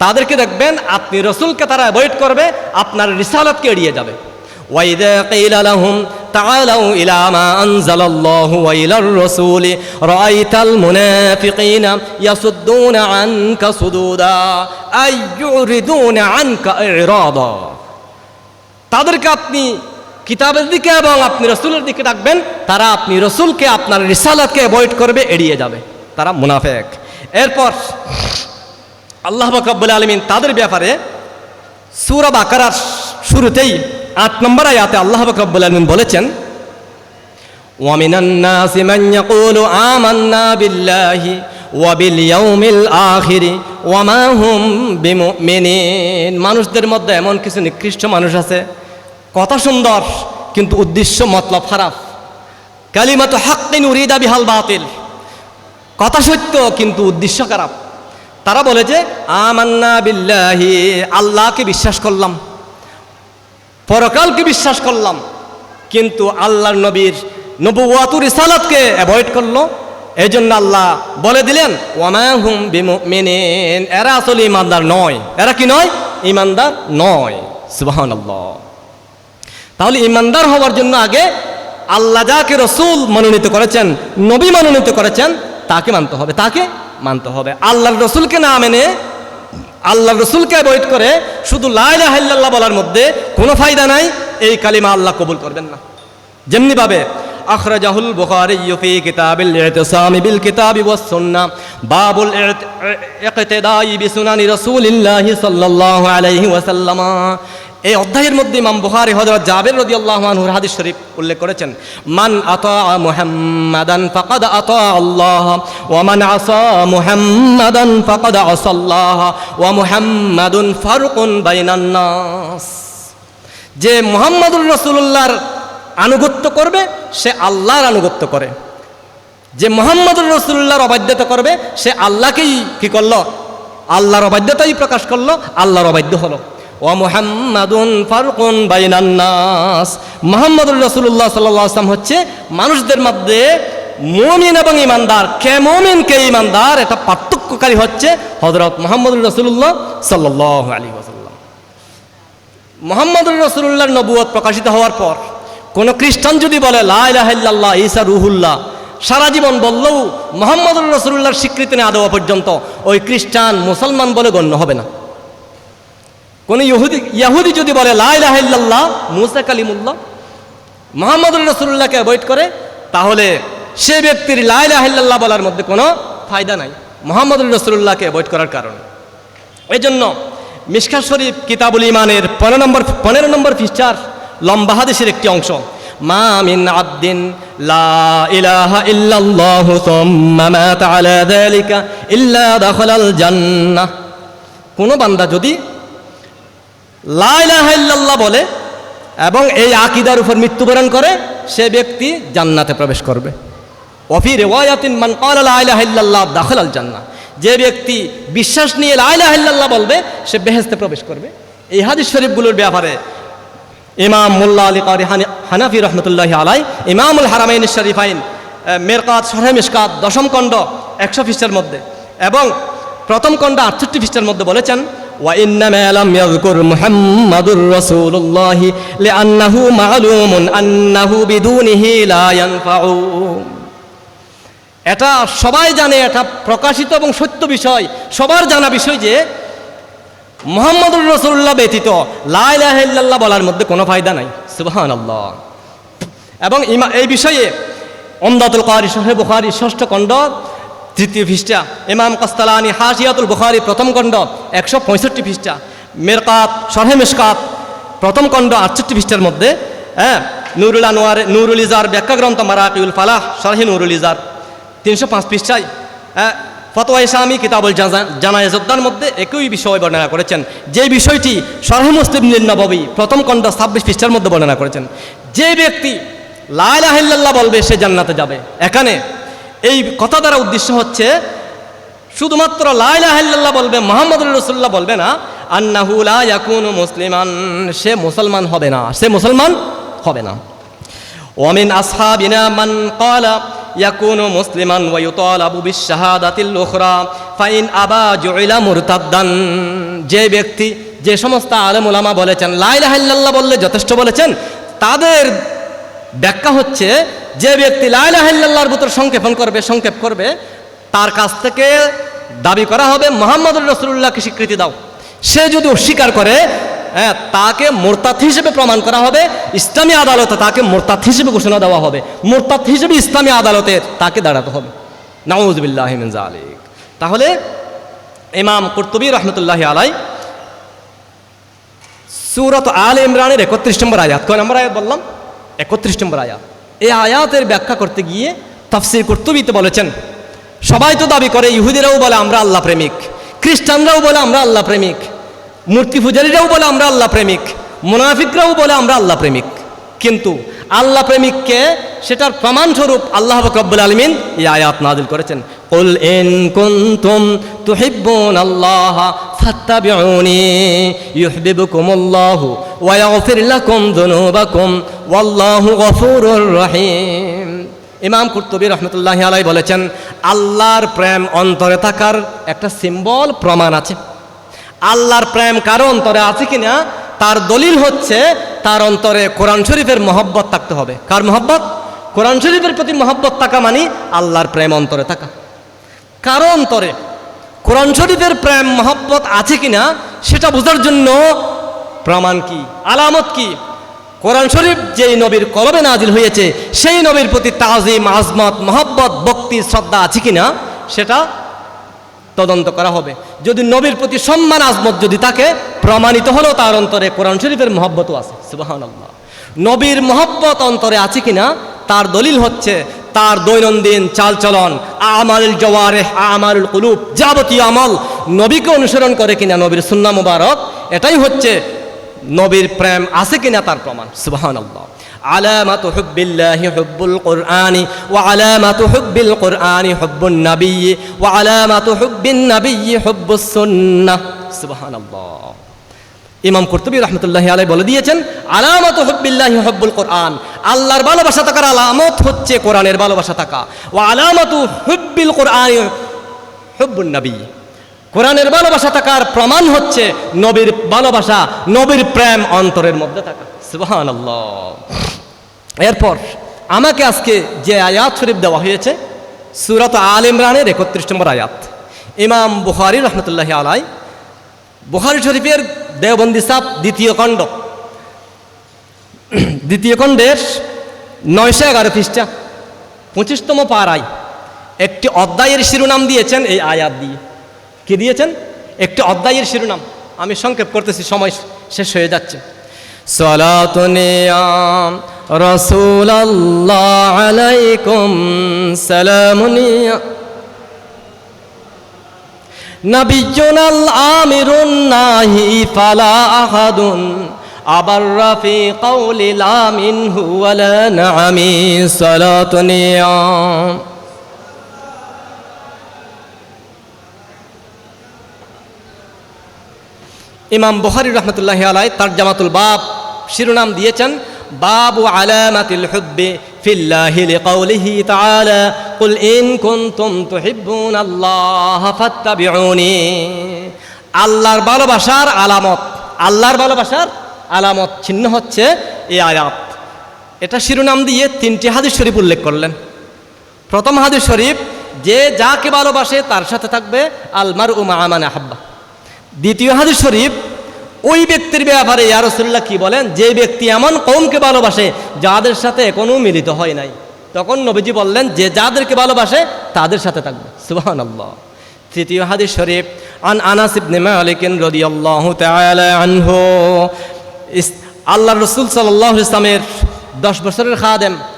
তাদেরকে দেখবেন আপনি রসুলকে তারা অ্যাভয়েড করবে, আপনার রিসালাতকে এড়িয়ে যাবে। ওয়াইদা কিলা লাহুম তাআলাউ ইলা মা আনজালাল্লাহু ওয়া ইলার রাসূলি রাআইতাল মুনাফিকিনা ইয়াসুদ্দুনা আনকা সুদুদা আইয়ুরিদুনা আনকা ইরাদা। তাদেরকে আপনি কিতাবের দিকে এবং আপনি রসুলের দিকে ডাকবেন, তারা আপনি রসুলকে, আপনার রিসালাতকে অ্যাভয়েড করবে, এড়িয়ে যাবে, তারা মুনাফিক। এরপর আল্লাহ পাক রব্বুল আলামিন তাদের ব্যাপারে সূরা বাকারার শুরুতেই 8 নম্বর আয়াতে আল্লাহ পাক রব্বুল আলামিন বলেছেন, ওয়া মিনান নাসি মান ইয়াকুলু আমান্না বিল্লাহি ওয়া বিল ইয়াউমিল আখির ওয়া মা হুম বিমুমিনিন। মানুষদের মধ্যে এমন কিছু নিকৃষ্ট মানুষ আছে, কথা সুন্দর কিন্তু উদ্দেশ্য মতলব খারাপ। কালিমাতু হাক্কিন উরিদা বিহাল বাতিল, কথা সত্য কিন্তু উদ্দেশ্য খারাপ। তারা বলে যে আমান্না বিল্লাহি, আল্লাহকে বিশ্বাস করলাম, পরকালকে বিশ্বাস করলাম, কিন্তু আল্লাহর নবীর নবুওয়াত রিসালাতকে অ্যাভয়েড করলো। এই জন্য আল্লাহ বলে দিলেন ওয়া মা হুম বিমুমিনিন, এরা আসলে ঈমানদার নয়। এরা কি নয়? ঈমানদার নয়। সুবহানাল্লাহ। তাহলে ঈমানদার হওয়ার জন্য আগে আল্লাহ যাকে রসুল মনোনীত করেছেন, নবী মনোনীত করেছেন, তাকে মানতে হবে। আল্লাহর রসুলকে না মেনে, আল্লাহর রসুলকে অ্যাভয়েড করে শুধু লা ইলাহা ইল্লাল্লাহ বলার মধ্যে কোনো ফায়দা নাই, এই কালিমা আল্লাহ কবুল করবেন না। যেমনিভাবে আখরাজাহুল বুখারী ফি কিতাবিল ইতিসাম বিল কিতাবি ওয়াস সুন্নাহ বাবুল ইকতিদাই বিসুনানি রাসূলিল্লাহি সাল্লাল্লাহু আলাইহি ওয়াসাল্লাম। এই অধ্যায়ের মধ্যে ইমাম বুখারী হযরত জাবের রাদিয়াল্লাহু আনহুর হাদিস শরীফ উল্লেখ করেছেন, মান আতা মুহাম্মাদান ফাকাদ আতা আল্লাহ ওয়া মান আসা মুহাম্মাদান ফাকাদ আসাল্লাহ ওয়া মুহাম্মাদুন ফারকুন বাইনান নাস। যে মুহাম্মদুর রাসূলুল্লাহর আনুগত্য করবে সে আল্লাহর আনুগত্য করে, যে মুহাম্মদুর রাসূলুল্লাহর অবাধ্যতা করবে সে আল্লাহকেই কি করলো? আল্লাহর অবাধ্যতাই প্রকাশ করলো, আল্লাহর অবাধ্য হলো। ওয়া মুহাম্মাদুন ফারকুন বাইনান নাস, মুহাম্মদুর রাসূলুল্লাহ সাল্লাল্লাহু আলাইহি ওয়াসাল্লাম হচ্ছে মানুষদের মধ্যে মুমিন এবং ঈমানদার, কে মুমিন কে ঈমানদার এটা পার্থক্যকারী হচ্ছে হযরত মুহাম্মদুর রাসূলুল্লাহ সাল্লাল্লাহু আলাইহি ওয়াসাল্লাম। মুহাম্মদুর রাসূলুল্লাহর নবুয়ত প্রকাশিত হওয়ার পর কোন খ্রিস্টান যদি বলে লা ইলাহা ইল্লাল্লাহ ঈসা রুহুল্লাহ, সারা জীবন বললেও মুহাম্মদুর রাসূলুল্লাহর স্বীকৃতি না দেওয়া পর্যন্ত ওই খ্রিস্টান মুসলমান বলে গণ্য হবে না। কোন ইহুদি যদি বলে লা ইলাহা ইল্লাল্লাহ মুসা কালিমুল্লাহ, মুহাম্মদুর রাসূলুল্লাহকে অ্যাভয়েড করে, তাহলে সে ব্যক্তির লা ইলাহা ইল্লাল্লাহ বলার মধ্যে কোনো ফায়দা নাই মুহাম্মদুর রাসূলুল্লাহকে অ্যাভয়েড করার কারণে। এই জন্য মিশকাত শরীফ কিতাবুল ঈমানের 15 নম্বর পৃষ্ঠার লম্বা হাদিসের একটি অংশ, মা মিন আবদিন লা ইলাহা ইল্লাল্লাহু সুম্মা মাতা আলা যালিকা ইল্লা দাখালাল জান্নাহ। কোন বান্দা যদি লা ইলাহা ইল্লাল্লাহ বলে এবং এই আকীদার উপর মৃত্যুবরণ করে, সে ব্যক্তি জান্নাতে প্রবেশ করবে। ওয়াফি রিওয়ায়াতিন মান ক্বালা লা ইলাহা ইল্লাল্লাহ দাখালাল জান্নাহ, যে ব্যক্তি বিশ্বাস নিয়ে লা ইলাহা ইল্লাল্লাহ বলবে সে বেহেশতে প্রবেশ করবে। এই হাদিস শরীফগুলোর ব্যাপারে ইমাম মোল্লা আলী কারি হানাফি রহমতুল্লাহি আলাই ইমামুল হারামাইন শরীফাইন মেরকাত শরহে মিশকাত 10ম খণ্ড 100 পৃষ্ঠার মধ্যে এবং প্রথম খণ্ড 68 পৃষ্ঠার মধ্যে বলেছেন, ওয়া ইন্নামা লাম ইয়াযকুর মুহাম্মাদুর রাসূলুল্লাহি লিআন্নাহু মা'লুমুন আন্নাহু বিদুনিহি লা ইয়ানফাউ। এটা সবাই জানে, এটা প্রকাশিত এবং সত্য বিষয়, সবার জানা বিষয় যে মুহাম্মদুর রাসূলুল্লাহ ব্যতীত লা ইলাহা ইল্লাল্লাহ বলার মধ্যে কোনো ফায়দা নাই। সুবহানাল্লাহ। এবং এই বিষয়ে উমদাতুল কারি শরহে বুখারী 6ষ্ঠ খণ্ড 3য় পৃষ্ঠা, ইমাম কাসতালানি হাশিয়াতুল বুখারী 1ম খণ্ড 165 পৃষ্ঠা, মেরকাত শরহে মিশকাত 1ম খণ্ড 68 পৃষ্ঠার মধ্যে নুরুল আনোয়ার নুরুল ইজার ব্যাখ্যা গ্রন্থ মারাকিউল ফালাহ শরহে নুরুল ইজার 305 পৃষ্ঠায়, ফতোয়া ইসলামী কিতাবুল জানায়েজুদ্দার মধ্যে একই বিষয় বর্ণনা করেছেন, যে বিষয়টি শরহ মুসলিম নববী 1ম খণ্ড 26 পৃষ্ঠার মধ্যে বর্ণনা করেছেন। যে ব্যক্তি লা ইলাহা ইল্লাল্লাহ বলবে সে জান্নাতে যাবে। এখানে এই কথা দ্বারা উদ্দেশ্য হচ্ছে শুধুমাত্র লা ইলাহা ইল্লাল্লাহ বলবে, মুহাম্মদুর রাসূলুল্লাহ বলবে না, আন্নাহু লা ইয়াকুনু মুসলিমান, সে মুসলমান হবে না, সে মুসলমান হবে না। ওয়া মিন আসহাবিনা মান ক্বালা ইয়াকুনু মুসলিমান ওয়া ইউতালাবু বিশ-শাহাদাতিল উখরা ফাইন আবা জুইলা মুরতাদ্দান। যে ব্যক্তি, যে সমস্ত আলেম উলামা বলেছেন লা ইলাহা ইল্লাল্লাহ বললে যথেষ্ট বলেছেন, তাদের ব্যাখ্যা হচ্ছে যে ব্যক্তি লা ইলাহা ইল্লাল্লাহর ভিতর সংক্ষেপ করবে তার কাছ থেকে দাবি করা হবে মুহাম্মদুর রাসূলুল্লাহকে স্বীকৃতি দাও। সে যদি অস্বীকার করে তাকে মুরতাদ হিসেবে প্রমাণ করা হবে, ইসলামী আদালতে তাকে মুরতাদ হিসেবে ঘোষণা দেওয়া হবে, মুরতাদ হিসেবে ইসলামী আদালতে তাকে দাঁড়াতে হবে। নাউযু বিল্লাহি মিন যালিক। তাহলে ইমাম কুরতুবী রাহমাতুল্লাহি আলাই সূরাত আলে ইমরানের 31 নম্বর আয়াত, কয় নম্বর আয়াত বললাম? 31 নম্বর আয়াত। এই আয়াতের ব্যাখ্যা করতে গিয়ে তাফসীর কুরতুবীতে বলেছেন, সবাই তো দাবি করে, ইহুদিরাও বলে আমরা আল্লাহ প্রেমিক, খ্রিস্টানরাও বলে আমরা আল্লাহ প্রেমিক, মূর্তি পূজারীরাও বলে আমরা আল্লাহ প্রেমিক, মুনাফিকরাও বলে আমরা আল্লাহ প্রেমিক, কিন্তু আল্লাহ প্রেমিককে সেটার প্রমাণস্বরূপ আল্লাহ রব্বুল আলামিন এই আয়াত নাযিল করেছেন, কুল ইন কুনতুম তুহিব্বুনাল্লাহ ফাত্তাবিউনি ইউহিব্বুকুমুল্লাহু ওয়া ইয়াগফির লাকুম যুনুবাকুম ওয়াল্লাহু গফুরুর রহিম। ইমাম কুরতুবী রাহমাতুল্লাহি আলাইহি বলেছেন, আল্লাহর প্রেম অন্তরে থাকার একটা সিম্বল প্রমাণ আছে। আল্লাহর প্রেম কারো অন্তরে আছে কিনা তার দলিল হচ্ছে তার অন্তরে কোরআন শরীফের মহব্বত থাকতে হবে। কার মহব্বত? কোরআন শরীফের প্রতি মহব্বত থাকা মানে আল্লাহর প্রেম অন্তরে থাকা। কারো অন্তরে কোরআন শরীফের প্রেম মহব্বত আছে কিনা সেটা বোঝার জন্য প্রমাণ কি, আলামত কি? কোরআন শরীফ যেই নবীর কলবে নাজিল হয়েছে সেই নবীর প্রতি তাজিম, আজমত, মহব্বত, ভক্তি, শ্রদ্ধা আছে কিনা সেটা তদন্ত করা হবে। যদি নবীর প্রতি সম্মান, আজমত যদি থাকে, প্রমাণিত হলো তার অন্তরে কোরআন শরীফের মহব্বতও আছে। সুবহানাল্লাহ। নবীর মহব্বত অন্তরে আছে কিনা তার দলিল হচ্ছে তার দৈনন্দিন চালচলন, আমালুল জাওয়ারিহ, আমালুল কুলুব, যাবতীয় আমল নবীকে অনুসরণ করে কিনা, নবীর সুন্নাহ মুবারক, এটাই হচ্ছে নবীর প্রেম আছে কিনা তার প্রমাণ। সুবহানাল্লাহ। আলামাতু হুব্বিল্লাহি হুব্বুল কুরআনি ওয়া আলামাতু হুব্বিল কুরআনি হুব্বুন নাবিয়্যি ওয়া আলামাতু হুব্বিন নাবিয়্যি হুব্বুস সুন্নাহ। সুবহানাল্লাহ। ইমাম কুরতুবী রাহমাতুল্লাহি আলাইহি বলে দিয়েছেন, আলামাতু হুব্বিল্লাহি হুব্বুল কুরআন, আল্লাহর ভালোবাসা থাকার আলামত হচ্ছে কোরআনের ভালোবাসা থাকা। ওয়া আলামাতু হুব্বিল কুরআনি হুব্বুন নাবিয়্যি, কোরআনের ভালোবাসা থাকার প্রমাণ হচ্ছে নবীর ভালোবাসা, নবীর প্রেম অন্তরের মধ্যে থাকা। সুবহানাল্লাহ। এরপর আমাকে আজকে যে আয়াত শরীফ দেওয়া হয়েছে সূরাত আলে ইমরানের 31 নম্বর আয়াত, ইমাম বুখারী রাহমাতুল্লাহি আলাইহি বুখারী শরীফের দেওবন্দি সাব দ্বিতীয় খণ্ডের 911 পৃষ্ঠা 25তম পারায় একটি অধ্যায়ের শিরোনাম দিয়েছেন এই আয়াত দিয়ে। কি দিয়েছেন? একটি অধ্যায়ের শিরোনাম। আমি সংক্ষেপ করতেছি, সময় শেষ হয়ে যাচ্ছে। সালাতুন ইয়া রাসূলুল্লাহ আলাইকুম সালামুন ইয়া নাবিয়ুনাল আমিরুন নাহি ফালা আহাদুন আবাররা ফি কওলি লা মিনহু ওয়ালা নাআমি সালাতুন ইয়া। ইমাম বুখারী রাহমাতুল্লাহি আলাইহি তারজামাতুল বাব শিরোনাম দিয়েছেন বাবু আলামাতিল হুব্বি ফিল্লাহি লিকাউলিহি তাআলা কুল ইন কুনতুম তুহিব্বুনাল্লাহ ফাত্তাবিউনি। আল্লাহর ভালোবাসার আলামত, আল্লাহর ভালোবাসার আলামত চিহ্ন হচ্ছে এই আয়াত। এটা শিরোনাম দিয়ে 3টি হাদিস শরীফ উল্লেখ করলেন। প্রথম হাদিস শরীফ, যে যাকে ভালোবাসে তার সাথে থাকবে আল মারউ মা মান আহাব্বা। দ্বিতীয় হাদিস শরীফ, ওই ব্যক্তির ব্যাপারে ইয়া রাসূলুল্লাহ কি বলেন, যে ব্যক্তি এমন কওমকে ভালোবাসে যাদের সাথে এখনো মিলিত হয় নাই। তখন নবীজি বললেন যে যাদেরকে ভালোবাসে তাদের সাথে থাকবে। সুবহানাল্লাহ। তৃতীয় হাদিস শরীফ, আন আনাস ইবনে মালিক রাদিয়াল্লাহু তাআলা আনহু, আল্লাহর রাসূল সাল্লাল্লাহু আলাইহি ওয়াসাল্লামের 10 বছরের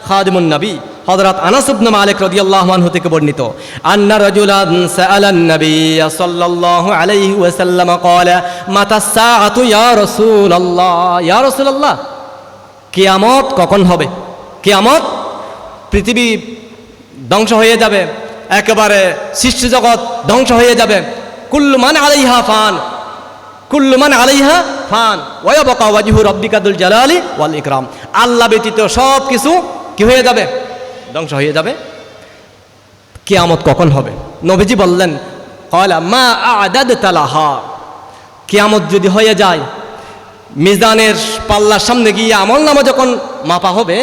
খাদিমুন নবী হযরত আনাস ইবনে মালিক রাদিয়াল্লাহু আনহু থেকে বর্ণিত, আন্না রাজুলান সাআলান নবী সাল্লাল্লাহু আলাইহি ওয়াসাল্লাম ক্বালা মাতা সাআতু ইয়া রাসূলুল্লাহ। ইয়া রাসূলুল্লাহ, কিয়ামত কখন হবে? কিয়ামত, পৃথিবী ধ্বংস হয়ে যাবে, একেবারে সৃষ্টি জগৎ ধ্বংস হয়ে যাবে। কুল্লু মান আলাইহা ফান, কুল্লু মান আলাইহা ফান ওয়া ইয়াবকা ওয়াজহু রাব্বিকা যুল জালালি ওয়াল ইকরাম। আল্লাহ ব্যতীত সব কিছু কি হয়ে যাবে? ধ্বংস হয়ে যাবে। কিয়ামত কখন হবে? নবীজি বললেন ক্বালা মা আ'দাদতা লাহা। কিয়ামত যদি হয়ে যায়, মিজানের পাল্লার সামনে গিয়ে আমলনামা যখন মাপা হবে,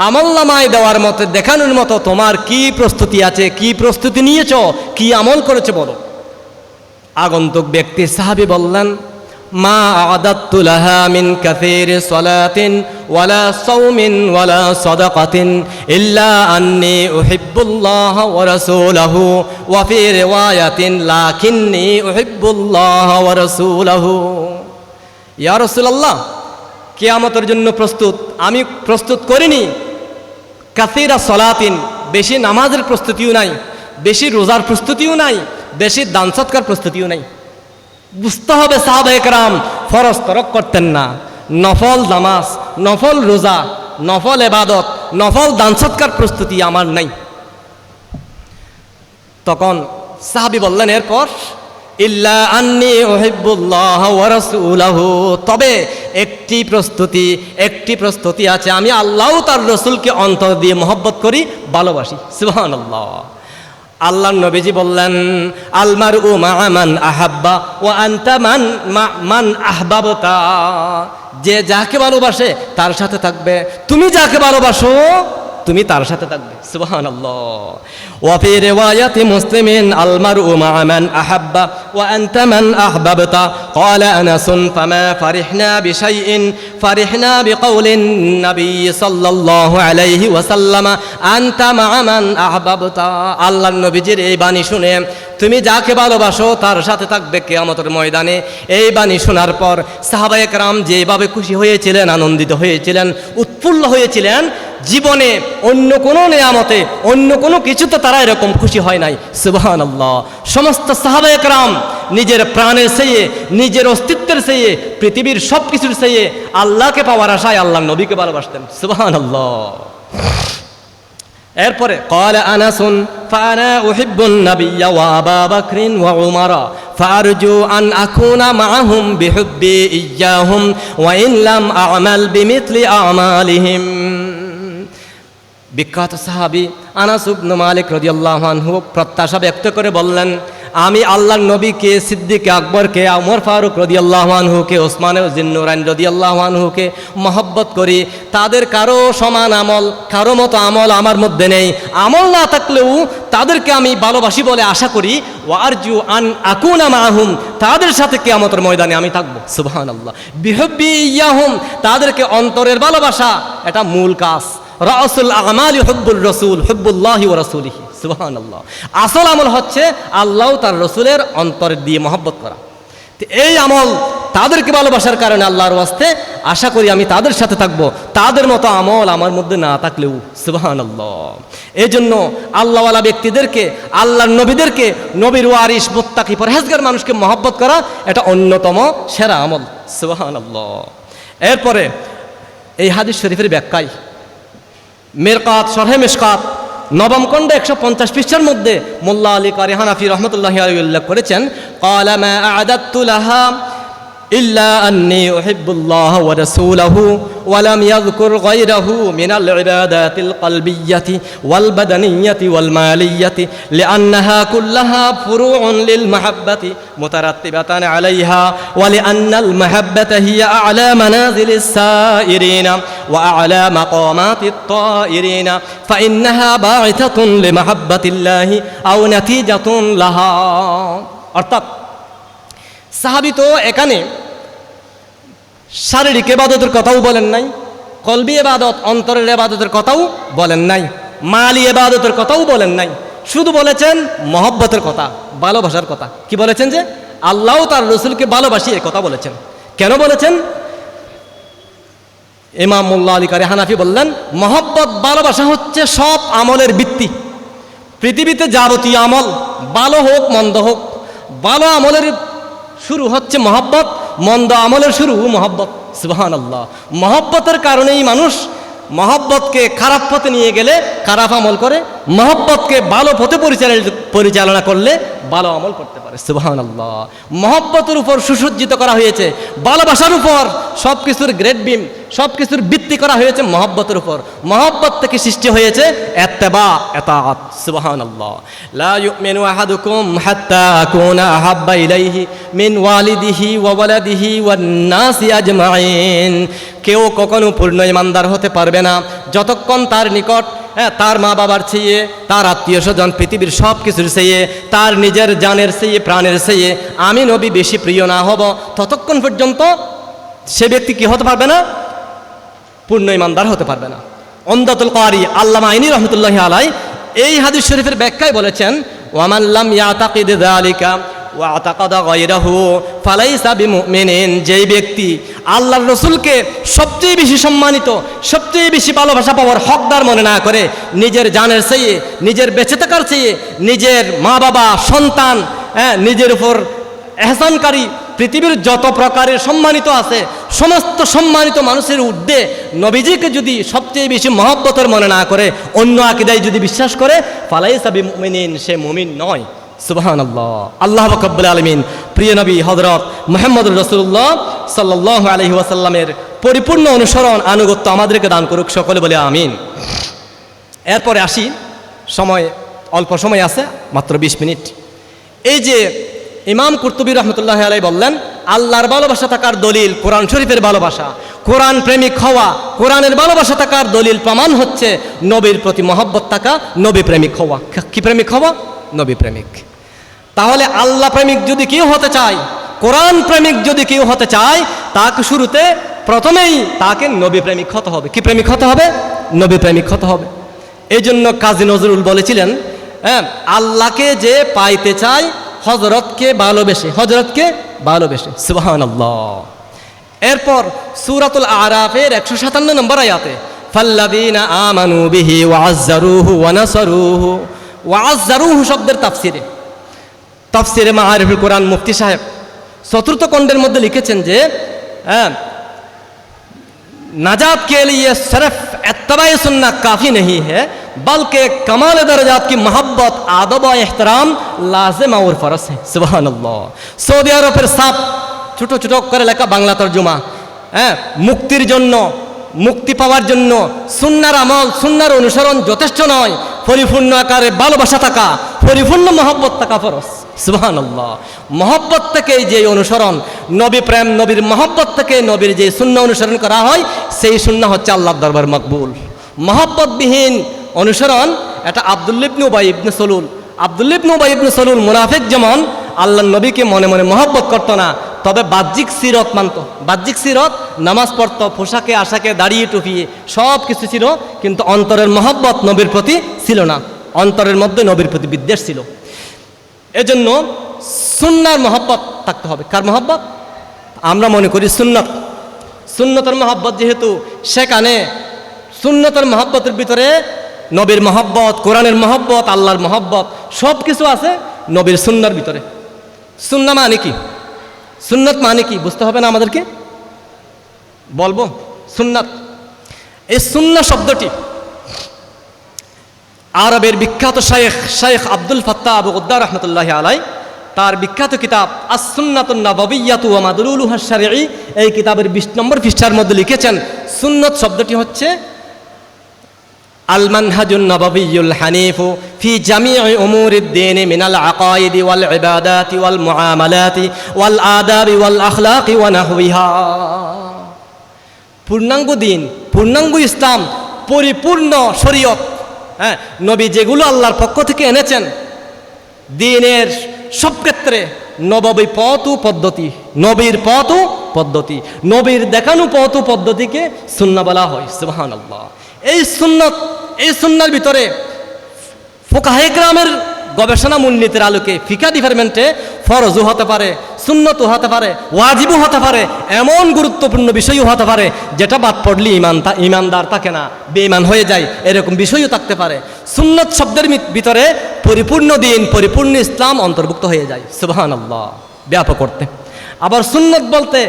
আমলনামায় দেওয়ার মতো, দেখানোর মতো তোমার কি প্রস্তুতি আছে, কি প্রস্তুতি নিয়েছো, কি আমল করেছো বলো। আগন্তুক ব্যক্তি সাহাবী বললেন মা আ'দাদতু লাহা মিন কাসীরি সালাতিন ওয়ালা সাওমিন ওয়ালা সাদাকাতিন ইল্লা আন্নী উহিব্বুল্লাহ ওয়া রাসূলাহু ওয়া ফি রিওয়ায়াতিন লাকিন্নী উহিব্বুল্লাহ ওয়া রাসূলাহু। ইয়া রাসূলুল্লাহ, কিয়ামতের জন্য প্রস্তুত আমি প্রস্তুত করিনি। কাসীরা সালাতিন, বেশি নামাজের প্রস্তুতিও নাই, বেশি রোজার প্রস্তুতিও নাই, বেশি দান সৎকার প্রস্তুতিও নাই। বুঝতে হবে সাহাবায়ে কেরাম ফরজ তরক করতেন না। নফল নামাজ, নফল রোজা, নফল ইবাদত, নফল দান সৎকার প্রস্তুতি আমার নাই। তখন সাহাবী বললেন এরপর ইল্লা আন্নী উহিব্বুল্লাহ ওয়া রাসূলাহু, তবে একটি প্রস্তুতি আছে, আমি আল্লাহ তার রাসূলকে অন্তর দিয়ে মহব্বত করি, ভালোবাসি। সুবহানাল্লাহ। আল্লাহর নবীজি বললেন আল মারউ মা মান আহাব্বা ওয়া আনতা মান আহবাবতা। যে যাকে ভালোবাসে তার সাথে থাকবে, তুমি যাকে ভালোবাসো তুমি তার সাথে থাকবে। সুবহানাল্লাহ। ওয়া ফি রিওয়ায়াতি মুসলিমিন আল মারউ মা মান আহাব্বা ওয়া আনতা মান আহবাবতা। ক্বালা আনাস ফামা ফারিহনা বিশাইইন ফারিহনা বিকাউলিন নবী সাল্লাল্লাহু আলাইহি ওয়াসাল্লাম আনতা মা মান আহবাবতা। আল্লাহর নবীজির এই বাণী শুনে তুমি যাকে ভালোবাসো তার সাথে থাকবে কিয়ামতের ময়দানে, এই বাণী শোনার পর সাহাবায়ে কেরাম যেভাবে খুশি হয়েছিলেন, আনন্দিত হয়েছিলেন, উৎফুল্ল হয়েছিলেন, জীবনে অন্য কোনো নেয়ামতে, অন্য কোনো কিছুতে তারা এরকম খুশি হয় নাই। সুবহানাল্লাহ। সমস্ত সাহাবায়ে কেরাম নিজের প্রাণের চেয়ে, নিজের অস্তিত্বের চেয়ে, পৃথিবীর সব কিছুর চেয়ে আল্লাহকে পাওয়ার আশায় আল্লাহর নবীকে ভালোবাসতেন। সুবহানাল্লাহ। এরপরে ক্বালা আনাসুন ফাআনা উহিব্বুন নাবিয়্যা ওয়া আবা বকরিন ওয়া উমারা ফারজু আন আকুনা মাআহুম বিহুব্বি ইয়্যাহুম ওয়া ইন লাম আ'মাল বিমিথলি আ'মালিহিম। বিখ্যাত সাহাবী আনাস ইবনে মালিক রাদিয়াল্লাহু আনহু প্রত্যাশা ব্যক্ত করে বললেন, আমি আল্লাহর নবীকে, সিদ্দিক আকবরকে, ওমর ফারুক রাদিয়াল্লাহু আনহুকে, ওসমান জিন্নুরাইন রাদিয়াল্লাহু আনহুকে মহব্বত করি। তাদের কারো সমান আমল, কারো মতো আমল আমার মধ্যে নেই। আমল না থাকলেও তাদেরকে আমি ভালোবাসি বলে আশা করি। ওয়া আরজু আন আকুনা মাআহুম, তাদের সাথে কিয়ামতের ময়দানে আমি থাকবো। সুবহানাল্লাহ। বিহুব্বি ইয়াহুম, তাদেরকে অন্তরের ভালোবাসা, এটা মূল কাজ। রাসুল আমালি হুব্বুর রাসূল হুব্বুল্লাহি ওয়া রাসূলিহি সুবহানাল্লাহ। আসল আমল হচ্ছে আল্লাহ তার রসুলের অন্তর দিয়ে মহব্বত করা। তো এই আমল তাদেরকে ভালোবাসার কারণে আল্লাহর ওয়াস্তে আশা করি আমি তাদের সাথে থাকব, তাদের মতো আমল আমার মধ্যে না থাকলেও। সুবহানাল্লাহ। এই জন্য আল্লাহওয়ালা ব্যক্তিদেরকে, আল্লাহর নবীদেরকে, নবীর ওয়ারিস মুত্তাকি পরহেজগার মানুষকে মহব্বত করা এটা অন্যতম সেরা আমল। সুবহানাল্লাহ। এরপরে এই হাদিস শরীফের ব্যাখ্যায় মেরকাত শরহে মিশকাত নবম খণ্ডে 150 পৃষ্ঠার মধ্যে মোল্লা আলী কারি হানাফি রহমতুল্লাহি আলাইহি উল্লেখ করেছেন, ক্বালা মা আ'দাদতু লাহা ইল্লা আন্নী উহিব্বুল্লাহ ওয়া রাসূলাহু ওয়া লাম ইয়াযকুর গায়রাহু মিনাল ইবাদাতিল কলবিয়্যাতি ওয়াল বাদানিয়্যাতি ওয়াল মালিয়্যাতি লিআন্নাহা কুল্লাহা ফুরুউন লিল মাহাব্বাতি মুতারাত্তিবাতান আলাইহা ওয়া লিআন্নাল মাহাব্বাতা হিয়া আ'লা মানাজিলিস সাইরিনা ওয়া আ'লা মাকামাতিত তাইরিনা ফাইন্নাহা বা'িথাতুন লিমাহাব্বাতিল্লাহি আও নাতিজাতুন লাহা। অর্থাৎ সাহাবী তো এখানে শারীরিক ইবাদতের কথাও বলেন নাই, কলবি ইবাদত অন্তরের ইবাদতের কথাও বলেন নাই, মালি ইবাদতের কথাও বলেন নাই, শুধু বলেছেন মহব্বতের কথা, ভালোবাসার কথা। কি বলেছেন? যে আল্লাহ তার রসুলকে ভালোবাসি, এ কথা বলেছেন। কেন বলেছেন? ইমাম মোল্লা আলী কারি হানাফি বললেন, মহব্বত ভালোবাসা হচ্ছে সব আমলের ভিত্তি। পৃথিবীতে যাবতীয় আমল ভালো হোক মন্দ হোক, ভালো আমলের শুরু হচ্ছে মহব্বত, মন্দ আমলের শুরু মহব্বত। সুবহানাল্লাহ। মহব্বতের কারণেই মানুষ মহব্বতকে খারাপ পথে নিয়ে গেলে খারাপ আমল করে, মহব্বতকে ভালো পথে পরিচালনা করলে ভালো আমল করতে পারে। সুবহানাল্লাহ। মহব্বতের উপর সুসজ্জিত করা হয়েছে, ভালোবাসার উপর সব কিছুর গ্রেড বিম, সব কিছুর ভিত্তি করা হয়েছে মহব্বতের উপর। মহব্বত থেকে সৃষ্টি হয়েছে ইত্তেবা, ইতাআত। সুবহানাল্লাহ। লা ইউমিনু আহাদুকুম হাত্তা আকুনা আহাব্বা ইলাইহি মিন ওয়ালিদিহি ওয়া ওয়ালাদিহি ওয়ান নাসি আজমাইন। কেউ কখনো পূর্ণ ইমানদার হতে পারবে না যতক্ষণ তার নিকট তার মা বাবার চেয়ে, তার আত্মীয় স্বজন, পৃথিবীর সব কিছুর চেয়ে, তার নিজের জানের চেয়ে, প্রাণের চেয়ে আমি নবী বেশি প্রিয় না হব, ততক্ষণ পর্যন্ত সে ব্যক্তি কি হতে পারবে না? পূর্ণ ইমানদার হতে পারবে না। উমদাতুল কারি আল্লামা আইনি রহমতুল্লাহি আলাইহি এই হাদিস শরীফের ব্যাখ্যায় বলেছেন, ওয়ামান লাম ইয়াতাকিদ যালিকা ওয়া আতাকাদা গায়রাহু ফালাইসা বিমুমিনিন। যেই ব্যক্তি আল্লাহর রসুলকে সবচেয়ে বেশি সম্মানিত, সবচেয়ে বেশি ভালোবাসা পাওয়ার হকদার মনে না করে, নিজের জানের চেয়ে, নিজের বেঁচে থাকার চেয়ে, নিজের মা বাবা, সন্তান, নিজের উপর এহসানকারী পৃথিবীর যত প্রকারের সম্মানিত আছে সমস্ত সম্মানিত মানুষের ঊর্ধ্বে নবীজিকে যদি সবচেয়ে বেশি মহব্বতের মনে না করে, অন্য আকীদায় যদি বিশ্বাস করে, ফালাইসা বিমুমিনিন, সে মুমিন নয়। সুবহানাল্লাহ। আল্লাহ রাব্বুল আলামিন প্রিয় নবী হযরত মুহাম্মদুর রাসূলুল্লাহ সাল্লাল্লাহু আলাইহি ওয়াসাল্লামের পরিপূর্ণ অনুসরণ আনুগত্য আমাদেরকে দান করুক, সকলে বলে আমিন। এরপরে আসি, সময় অল্প সময় আছে, মাত্র 20 মিনিট। এই যে ইমাম কুরতুবী রহমতুল্লাহি আলাইহি বললেন, আল্লাহর ভালোবাসা থাকার দলিল কোরআন শরীফের ভালোবাসা, কোরআন প্রেমিক হওয়া, কোরআনের ভালোবাসা থাকার দলিল প্রমাণ হচ্ছে নবীর প্রতি মহব্বত থাকা, নবী প্রেমিক হওয়া। কি প্রেমিক হওয়া? নবী প্রেমিক। তাহলে আল্লাহ প্রেমিক যদি কেউ হতে চায়, কোরআন প্রেমিক যদি কেউ হতে চায়, তাকে শুরুতে প্রথমেই তাকে নবী প্রেমিক হতে হবে। কি প্রেমিক হতে হবে? নবী প্রেমিক হতে হবে। এই জন্য কাজী নজরুল বলেছিলেন, আল্লাহকে যে পাইতে চায় হযরতকে ভালোবেসে, হযরতকে ভালোবেসে। সুবহানাল্লাহ। এরপর সূরাতুল আরাফের 157 নম্বর আয়াতে ফাল্লাযীনা আমানু বিহি ওয়া আযযারুহু ওয়া নাসারুহু, ওয়াজ্জারুহু শব্দের তাফসিরে মাআরিফুল কোরআন মুফতি সাহেব চতুর্থ খণ্ডের মধ্যে লিখেছেন যে নাজাত কে লিয়ে সিরফ ইত্তিবায়ে সুন্নাহ কাফি नहीं है बल्कि कमाल दर्जात की मोहब्बत आदब और एहतराम लाजिम और फर्ज है। सुबहानल्लाह। সৌদি আরবের সাপ ছোট ছোট করে লেখা বাংলা তরজমা, মুক্তির জন্য, মুক্তি পাওয়ার জন্য সুন্নাহর আমল, সুন্নাহর অনুসরণ যথেষ্ট নয়, পরিপূর্ণ আকারে ভালোবাসা থাকা, পরিপূর্ণ মহব্বত থাকা ফরজ। সুবহানাল্লাহ। মহব্বত থেকে যে অনুসরণ, নবী প্রেম, নবীর মহব্বত থেকে নবীর যে সুন্নাহ অনুসরণ করা হয়, সেই সুন্নাহ হচ্ছে আল্লাহর দরবার মকবুল। মহব্বতবিহীন অনুসরণ, এটা আব্দুল্লাহ ইবনে উবাই ইবনে সলুল, আব্দুল্লাহ ইবনে উবাই ইবনে সলুল মুনাফিক যেমন আল্লাহর নবীকে মনে মনে মহব্বত করতো না, তবে বাহ্যিক সিরত মানত। বাহ্যিক সিরত নামাজ পড়ত, পোশাকে আশাকে দাঁড়িয়ে টুপিয়ে সব কিছু ছিল, কিন্তু অন্তরের মহব্বত নবীর প্রতি ছিল না, অন্তরের মধ্যে নবীর প্রতি বিদ্বেষ ছিল। এজন্য সুন্নার মহব্বত থাকতে হবে। কার মহব্বত? আমরা মনে করি সুন্নত, সুন্নতের মহব্বত, যেহেতু সেখানে সুন্নতের মহব্বতের ভিতরে নবীর মহব্বত, কোরআনের মহব্বত, আল্লাহর মহব্বত সব কিছু আছে নবীর সুন্নার ভিতরে। সুন্না মানে কি? সুন্নত মানে কি বুঝতে হবে না আমাদেরকে? বলবো সুন্নাত। এই সুন্না শব্দটি আরবের বিখ্যাত শাইখ আব্দুল ফাত্তাহ আবু গুদ্দার রহমতুল্লাহি আলাই তার বিখ্যাত কিতাব আস-সুন্নাতুন নাবাবিয়্যাতু ওয়া মাদলুলুহা আশ-শারঈ, এই কিতাবের 20 নম্বর পৃষ্ঠার মধ্যে লিখেছেন সুন্নত শব্দটি হচ্ছে আল মানহাজুন নাবাবিয়্যুল হানিফু ফি জামিই উমুরিদ দ্বীন মিনাল আকাইদি ওয়াল ইবাদাতি ওয়াল মুআমালাতি ওয়াল আদাবি ওয়াল আখলাকি ওয়া নাহওয়িহা। পূর্ণাঙ্গ দিন, পূর্ণাঙ্গ ইসলাম, পরিপূর্ণ শরীয়ত, হ্যাঁ, নবী যেগুলো আল্লাহর পক্ষ থেকে এনেছেন দ্বীনের সব ক্ষেত্রে নববী পথ ও পদ্ধতি, নবীর পথ ও পদ্ধতি, নবীর দেখানো পথ ও পদ্ধতিকে সুন্নাহ বলা হয়। সুবহানাল্লাহ। এই সুন্নত, এই সুন্নাহর ভিতরে ফুকাহে কেরামের গবেষণা মূলনীতির আলোকে ফিকা ডিপার্টমেন্টে ফরজও হতে পারে, সুন্নতও হতে পারে, ওয়াজিবও হতে পারে, এমন গুরুত্বপূর্ণ বিষয়ও হতে পারে যেটা বাদ পড়লে ইমানদার থাকে না, বেঈমান হয়ে যায়, এরকম বিষয়ও থাকতে পারে। সুন্নত শব্দের ভিতরে পরিপূর্ণ দিন, পরিপূর্ণ ইসলাম অন্তর্ভুক্ত হয়ে যায়। সুবহানাল্লাহ। ব্যাপক করতে আবার সুন্নত বলতে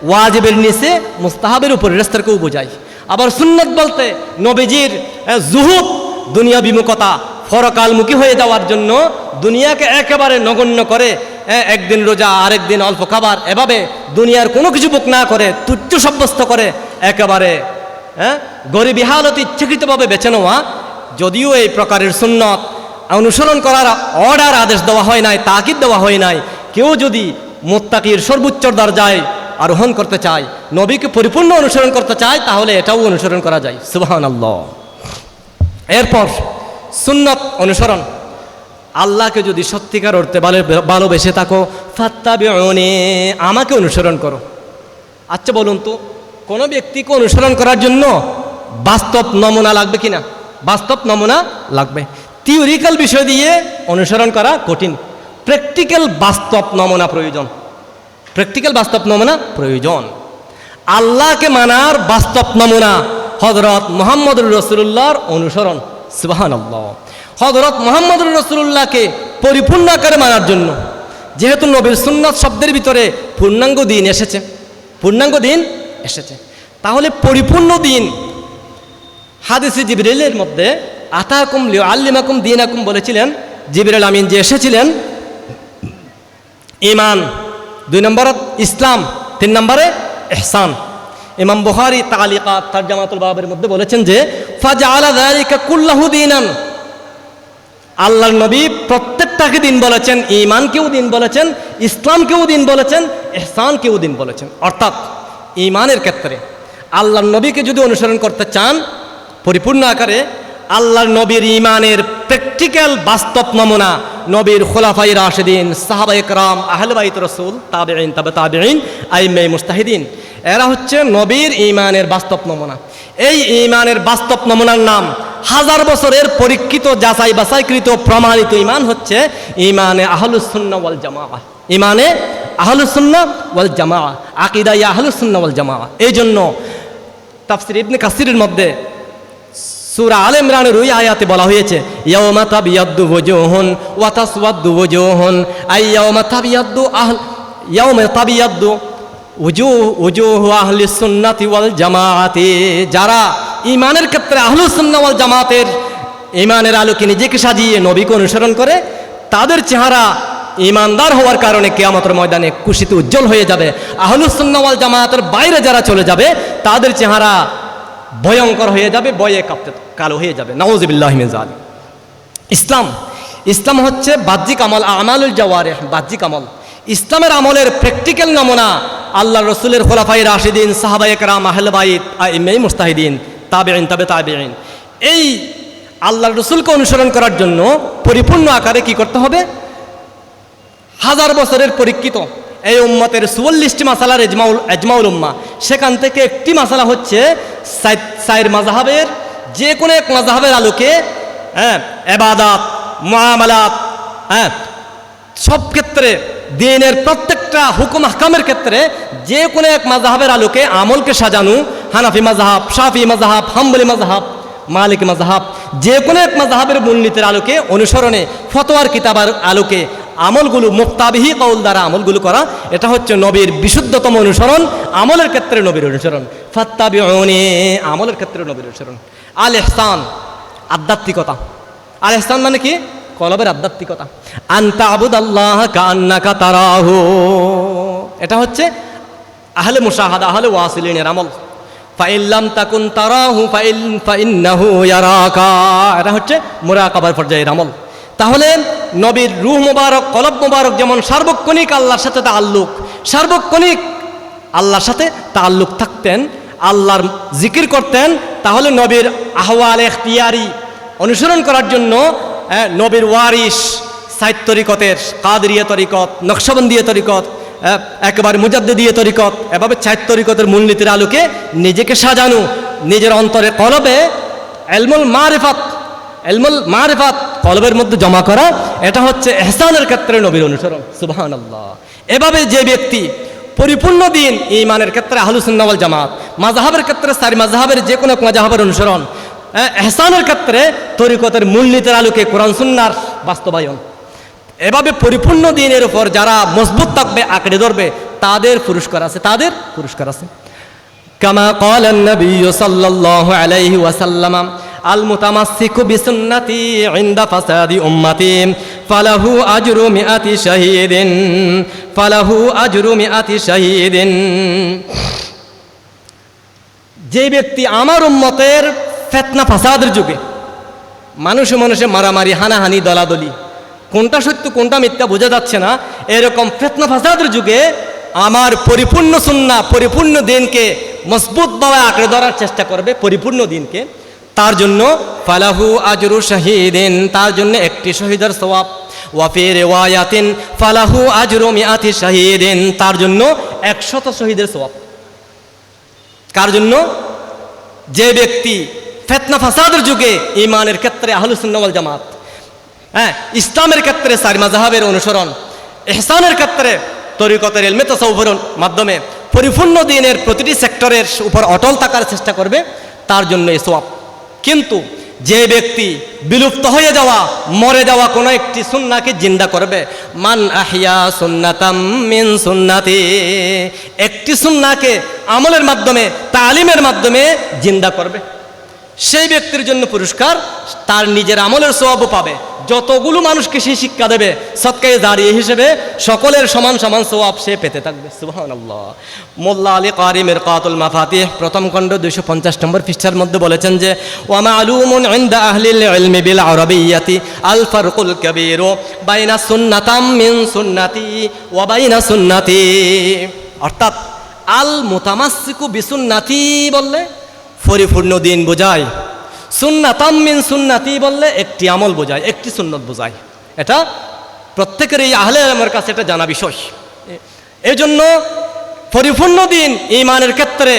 ওয়াজিবের নিচে মুস্তাহাবের উপর রেস্তারকেও বোঝায়। আবার সুন্নত বলতে নবীজির জুহুদ, দুনিয়া বিমুখতা, পরকালমুখী হয়ে যাওয়ার জন্য দুনিয়াকে একেবারে নগণ্য করে একদিন রোজা, আরেকদিন অল্প খাবার, এভাবে দুনিয়ার কোনো কিছু বুক না করে তুচ্ছ সাব্যস্ত করে একেবারে গরিবী হালত ইচ্ছাকৃতভাবে বেছে নেওয়া। যদিও এই প্রকারের সুন্নত অনুসরণ করার অর্ডার, আদেশ দেওয়া হয় নাই, তাকিদ দেওয়া হয় নাই, কেউ যদি মুত্তাকির সর্বোচ্চ দরজায় আরোহণ করতে চায়, নবীকে পরিপূর্ণ অনুসরণ করতে চায়, তাহলে এটাও অনুসরণ করা যায়। সুবহানাল্লাহ। এরপর সুন্নত অনুসরণ, আল্লাহকে যদি সত্যিকার অর্থে ভালোবেসে থাকো, ফাত্তাবিউনি, আমাকে অনুসরণ করো। আচ্ছা বলুন তো, কোনো ব্যক্তিকে অনুসরণ করার জন্য বাস্তব নমুনা লাগবে কিনা? বাস্তব নমুনা লাগবে। থিওরিক্যাল বিষয় দিয়ে অনুসরণ করা কঠিন, প্র্যাকটিক্যাল বাস্তব নমুনা প্রয়োজন। প্র্যাকটিক্যাল বাস্তব নমুনা প্রয়োজন। আল্লাহকে মানার বাস্তব নমুনা হযরত মুহাম্মদুর রাসূলুল্লাহর অনুসরণ। সুবহানাল্লাহ। হযরত মুহাম্মদুর রাসূলুল্লাহকে পরিপূর্ণ আকারে মানার জন্য, যেহেতু নবীর সুন্নাত শব্দের ভিতরে পূর্ণাঙ্গ দিন এসেছে, পূর্ণাঙ্গ দিন এসেছে, তাহলে পরিপূর্ণ দিন হাদিসে জিবরিলের মধ্যে আতাকুম লিউআল্লিমাকুম দীনাকুম বলেছিলেন জিবরিল আমিন, যে এসেছিলেন ঈমান, 2 নম্বরে ইসলাম, 3 নম্বরে ইহসান। ইমাম বুখারী তালিকাত তারজামাতুল বাবের মধ্যে বলেছেন যে ফাজআলা যালিকা কুল্লাহু দীনান, আল্লাহর নবী প্রত্যেকটাকে দিন বলেছেন, ঈমানকেও দিন বলেছেন, ইসলামকেও দিন বলেছেন, ইহসানকেও দিন বলেছেন। অর্থাৎ ঈমানের ক্ষেত্রে আল্লাহর নবীকে যদি অনুসরণ করতে চান পরিপূর্ণ আকারে, আল্লাহর নবীর ঈমানের প্র্যাকটিক্যাল বাস্তব নমুনা নবীর খোলাফায়ে রাশিদিন, সাহাবায়ে কেরাম, আহলে বাইত রাসূল, তাবেঈন, তাবে তাবেঈন, আইম্মায়ে মুজতাহিদিন, এরা হচ্ছে নবীর ঈমানের বাস্তব নমুনা। এই ঈমানের বাস্তব নমুনার নাম, 1000 বছরের পরীক্ষিত, যাচাই বাছাইকৃত, প্রমাণিত ঈমান হচ্ছে ঈমানে আহলুস সুন্নাহ ওয়াল জামাআহ। ঈমানে আহলুস সুন্নাহ ওয়াল জামাআহ, আকীদায়ে আহলুস সুন্নাহ ওয়াল জামাআহ। এই জন্য তাফসীর ইবনে কাসিরের মধ্যে সূরা আলে ইমরানের ওই আয়াতে বলা হয়েছে ইয়াওমা তাবিয়াদ্দু ওয়াজুহুন ওয়া তাসওয়াদ্দু ওয়াজুহুন, আই ইয়াওমা তাবিয়াদ্দু ওয়াজুহু আহলিস সুন্নাতি ওয়াল জামাআতি, যারা ঈমানের ক্ষেত্রে আহলুস সুন্নাহ ওয়াল জামাতের ঈমানের আলোকে নিজেকে সাজিয়ে নবীকে অনুসরণ করে, তাদের চেহারা ঈমানদার হওয়ার কারণে কিয়ামতের ময়দানে খুশিতে উজ্জ্বল হয়ে যাবে। আহলুস সুন্নাহ ওয়াল জামাতের বাইরে যারা চলে যাবে, তাদের চেহারা ভয়ঙ্কর হয়ে যাবে, ভয়ে কাঁপতে কালো হয়ে যাবে। নাউযুবিল্লাহি মিন যালিক। ইসলাম হচ্ছে বাহ্যিক আমল, আমালুল জাওয়ারিহ, বাহ্যিক আমল। ইসলামের আমলের প্র্যাকটিক্যাল নমুনা আল্লাহ রসুলের খোলাফায়ে রাশিদিন, সাহাবায়ে কেরাম, আহলে বাইত, আইম্মায়ে মুজতাহিদিন, তাবেঈন, তাবে তাবেঈন। এই আল্লাহর রসুলকে অনুসরণ করার জন্য পরিপূর্ণ আকারে কি করতে হবে? 1000 বছরের পরীক্ষিত এই উম্মতের 44টি মাসালার এজমাউল উম্মাহ, সেখান থেকে একটি মাসালা হচ্ছে সাইর মাযহাবের যে কোনো এক মাযহাবের আলোকে ইবাদত, মুআমালাত, সব ক্ষেত্রে দ্বীনের প্রত্যেকটা হুকুম আহকামের ক্ষেত্রে যে কোনো এক মাযহাবের আলোকে আমলকে সাজানো। হানাফি মাযহাব, শাফি মাযহাব, হাম্বলি মাযহাব, মালিকি মাযহাব, যে কোনো এক মাযহাবের মূলনীতির আলোকে অনুসরণে, ফতোয়ার কিতাবের আলোকে আমলগুলো মুক্তাবিহি কওল দ্বারা আমলগুলো করা, এটা হচ্ছে নবীর বিশুদ্ধতম অনুসরণ। আমলের ক্ষেত্রে নবীর অনুসরণ। ফাত্তাবিউনি, আমলের ক্ষেত্রে নবীর অনুসরণ। আল ইহসান, আধ্যাত্মিকতা। আল ইহসান মানে কি? কলবের আধ্যাত্মিকতা। আনতা আবুদাল্লাহ কান্নাকা তারাহু, এটা হচ্ছে আহলে মুশাহাদা, আহলে ওয়াসিলিনের আমল। ফাইল্লাম তাকুন তারাহু ফাইন্নাহু ইয়ারাকা, এটা হচ্ছে মুরাকাবার পর্যায়ের আমল। তাহলে নবীর রূহ মুবারক, কলব মুবারক যেমন সার্বক্ষণিক আল্লাহর সাথে তাআল্লুক, সার্বক্ষণিক আল্লাহর সাথে তাআল্লুক থাকতেন, আল্লাহর জিকির করতেন, তাহলে নবীর আহওয়াল ইখতিয়ারি অনুসরণ করার জন্য নবীর ওয়ারিস সাইদ তরিকতের, কাদরিয়া তরিকত, নকশবন্দিয়া তরিকত, একেবারে মুজাদ্দিদিয়া তরিকত, এভাবে সাইদ তরিকতের মূলনীতির আলোকে নিজেকে সাজানো, নিজের অন্তরে কলবে ইলমুল মারিফাত কলবের মধ্যে জমা করা, এটা হচ্ছে ইহসানের ক্ষেত্রে নবীর অনুসরণ। সুবহানাল্লাহ। এভাবে যে ব্যক্তি পরিপূর্ণ দিন ঈমানের ক্ষেত্রে আহলুস সুন্নাহ ওয়াল জামাত, মাযহাবের ক্ষেত্রে সারি মাযহাবের যে কোনো এক মাযহাবের অনুসরণ, ইহসানের ক্ষেত্রে তরিকতের মূলনীতির আলোকে কোরআন সুন্নাহর বাস্তবায়ন, এভাবে পরিপূর্ণ দিনের উপর যারা মজবুত থাকবে, আঁকড়ে ধরবে, তাদের পুরস্কার আছে, তাদের পুরস্কার আছে। কামা ক্বালা নবী সাল্লাল্লাহু আলাইহি ওয়াসাল্লাম আল মুতামাসসিকু বিসুন্নতি ইনদা ফাসাদি উম্মতি ফালাহু আজরু মিআতি শাহীদিন, ফালাহু আজরু মিআতি শাহীদিন। যে ব্যক্তি আমার উম্মতের ফিতনা ফাসাদের যুগে, মানুষে মানুষে মারামারি, হানাহানি, দলাদলি, কোনটা সত্য কোনটা মিথ্যা বোঝা যাচ্ছে না, এরকম ফিতনা ফাসাদের যুগে আমার পরিপূর্ণ সুন্নাহ, পরিপূর্ণ দ্বীনকে মজবুতভাবে আঁকড়ে ধরার চেষ্টা করবে, পরিপূর্ণ দ্বীনকে, তার জন্য ফালাহু আজরু শাহীদিন, তার জন্য একটি শহীদের সওয়াব। ওয়া ফি রিওয়ায়াতিন ফালাহু আজরু মিআতি শাহীদিন, তার জন্য 100 শহীদের সওয়াব। কার জন্য? যে ব্যক্তি ফিতনা ফাসাদের যুগে ঈমানের ক্ষেত্রে আহলুস সুন্নাহ ওয়াল জামাত, ইসলামের ক্ষেত্রে সারি মাযহাবের অনুসরণ, ইহসানের ক্ষেত্রে তরিকতের ইলমে তাসাউফের মাধ্যমে পরিপূর্ণ দ্বীনের প্রতিটি সেক্টরের উপর অটল থাকার চেষ্টা করবে, তার জন্য এই সওয়াব। কিন্তু যে ব্যক্তি বিলুপ্ত হয়ে যাওয়া, মরে যাওয়া কোনো একটি সুন্নাহকে জিন্দা করবে, মান আহইয়া সুন্নাতাম মিন সুন্নাতি, একটি সুন্নাহকে আমলের মাধ্যমে, তালিমের মাধ্যমে জিন্দা করবে, সেই ব্যক্তির জন্য পুরস্কার, তার নিজের আমলের সওয়াবও পাবে। যতগুলো মানুষকে সে শিক্ষা দেবে সদকায়ে জারিয়া হিসেবে, সকলের সমান সমান সওয়াব সে পেতে থাকবে। সুবহানাল্লাহ। মোল্লা আলী কারি মিরকাতুল মাফাতিহ প্রথম খণ্ড 250 নম্বর পৃষ্ঠার মধ্যে বলেছেন যে ওয়া মা'লুমুন ইনদা আহলিল ইলমি বিল আরাবিয়্যাতি আল ফারকুল কাবীর বাইনা সুন্নাতাম মিন সুন্নাতি ওয়া বাইনা সুন্নাতি, অর্থাৎ আল মুতামাসসিকু বিসুন্নাতি বললে পরিপূর্ণ দ্বীন বোঝায়, সুন্নাতাম মিন সুন্নাতি বললে একটি আমল বোঝায়, একটি সুন্নত বোঝায়। এটা প্রত্যেকের এই আহলে ইলমের কাছে এটা জানা বিষয়। এই জন্য পরিপূর্ণ দ্বীন ঈমানের ক্ষেত্রে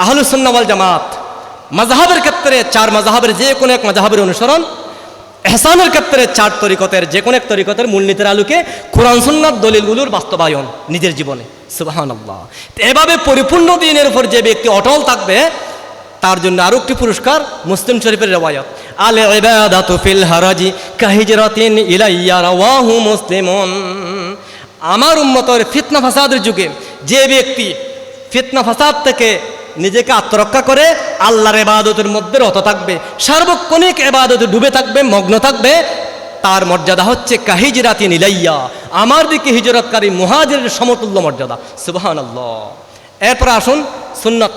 আহলুস সুন্নাহ ওয়াল জামাত, মাযহাবের ক্ষেত্রে 4 মাযহাবের যে কোনো এক মাযহাবের অনুসরণ, ইহসানের ক্ষেত্রে 4 তরিকতের যে কোনো এক তরিকতের মূলনীতির আলোকে কোরআন সুন্নাহর দলিলগুলোর বাস্তবায়ন নিজের জীবনে। সুবহানাল্লাহ। এভাবে পরিপূর্ণ দ্বীনের উপর যে ব্যক্তি অটল থাকবে, তার জন্য আরো একটি পুরস্কার, মুসলিম শরীফের রিওয়ায়াত, আল ইবাদাতু ফিল হারাজি কাহিজরাতিন ইলাইয়া রাওয়াহু মুসলিমুন। আমার উম্মতের ফিতনা ফাসাদের যুগে যে ব্যক্তি ফিতনা ফাসাদ থেকে নিজেকে আত্মরক্ষা করে আল্লাহর ইবাদতের মধ্যে রত থাকবে, সার্বক্ষণিক ইবাদতে ডুবে থাকবে, মগ্ন থাকবে, তার মর্যাদা হচ্ছে কাহিজরাতিন ইলাইয়া, আমার দিকে হিজরতকারী মুহাজিরের সমতুল্য মর্যাদা। সুবহানাল্লাহ। এরপর আসুন সুন্নাত।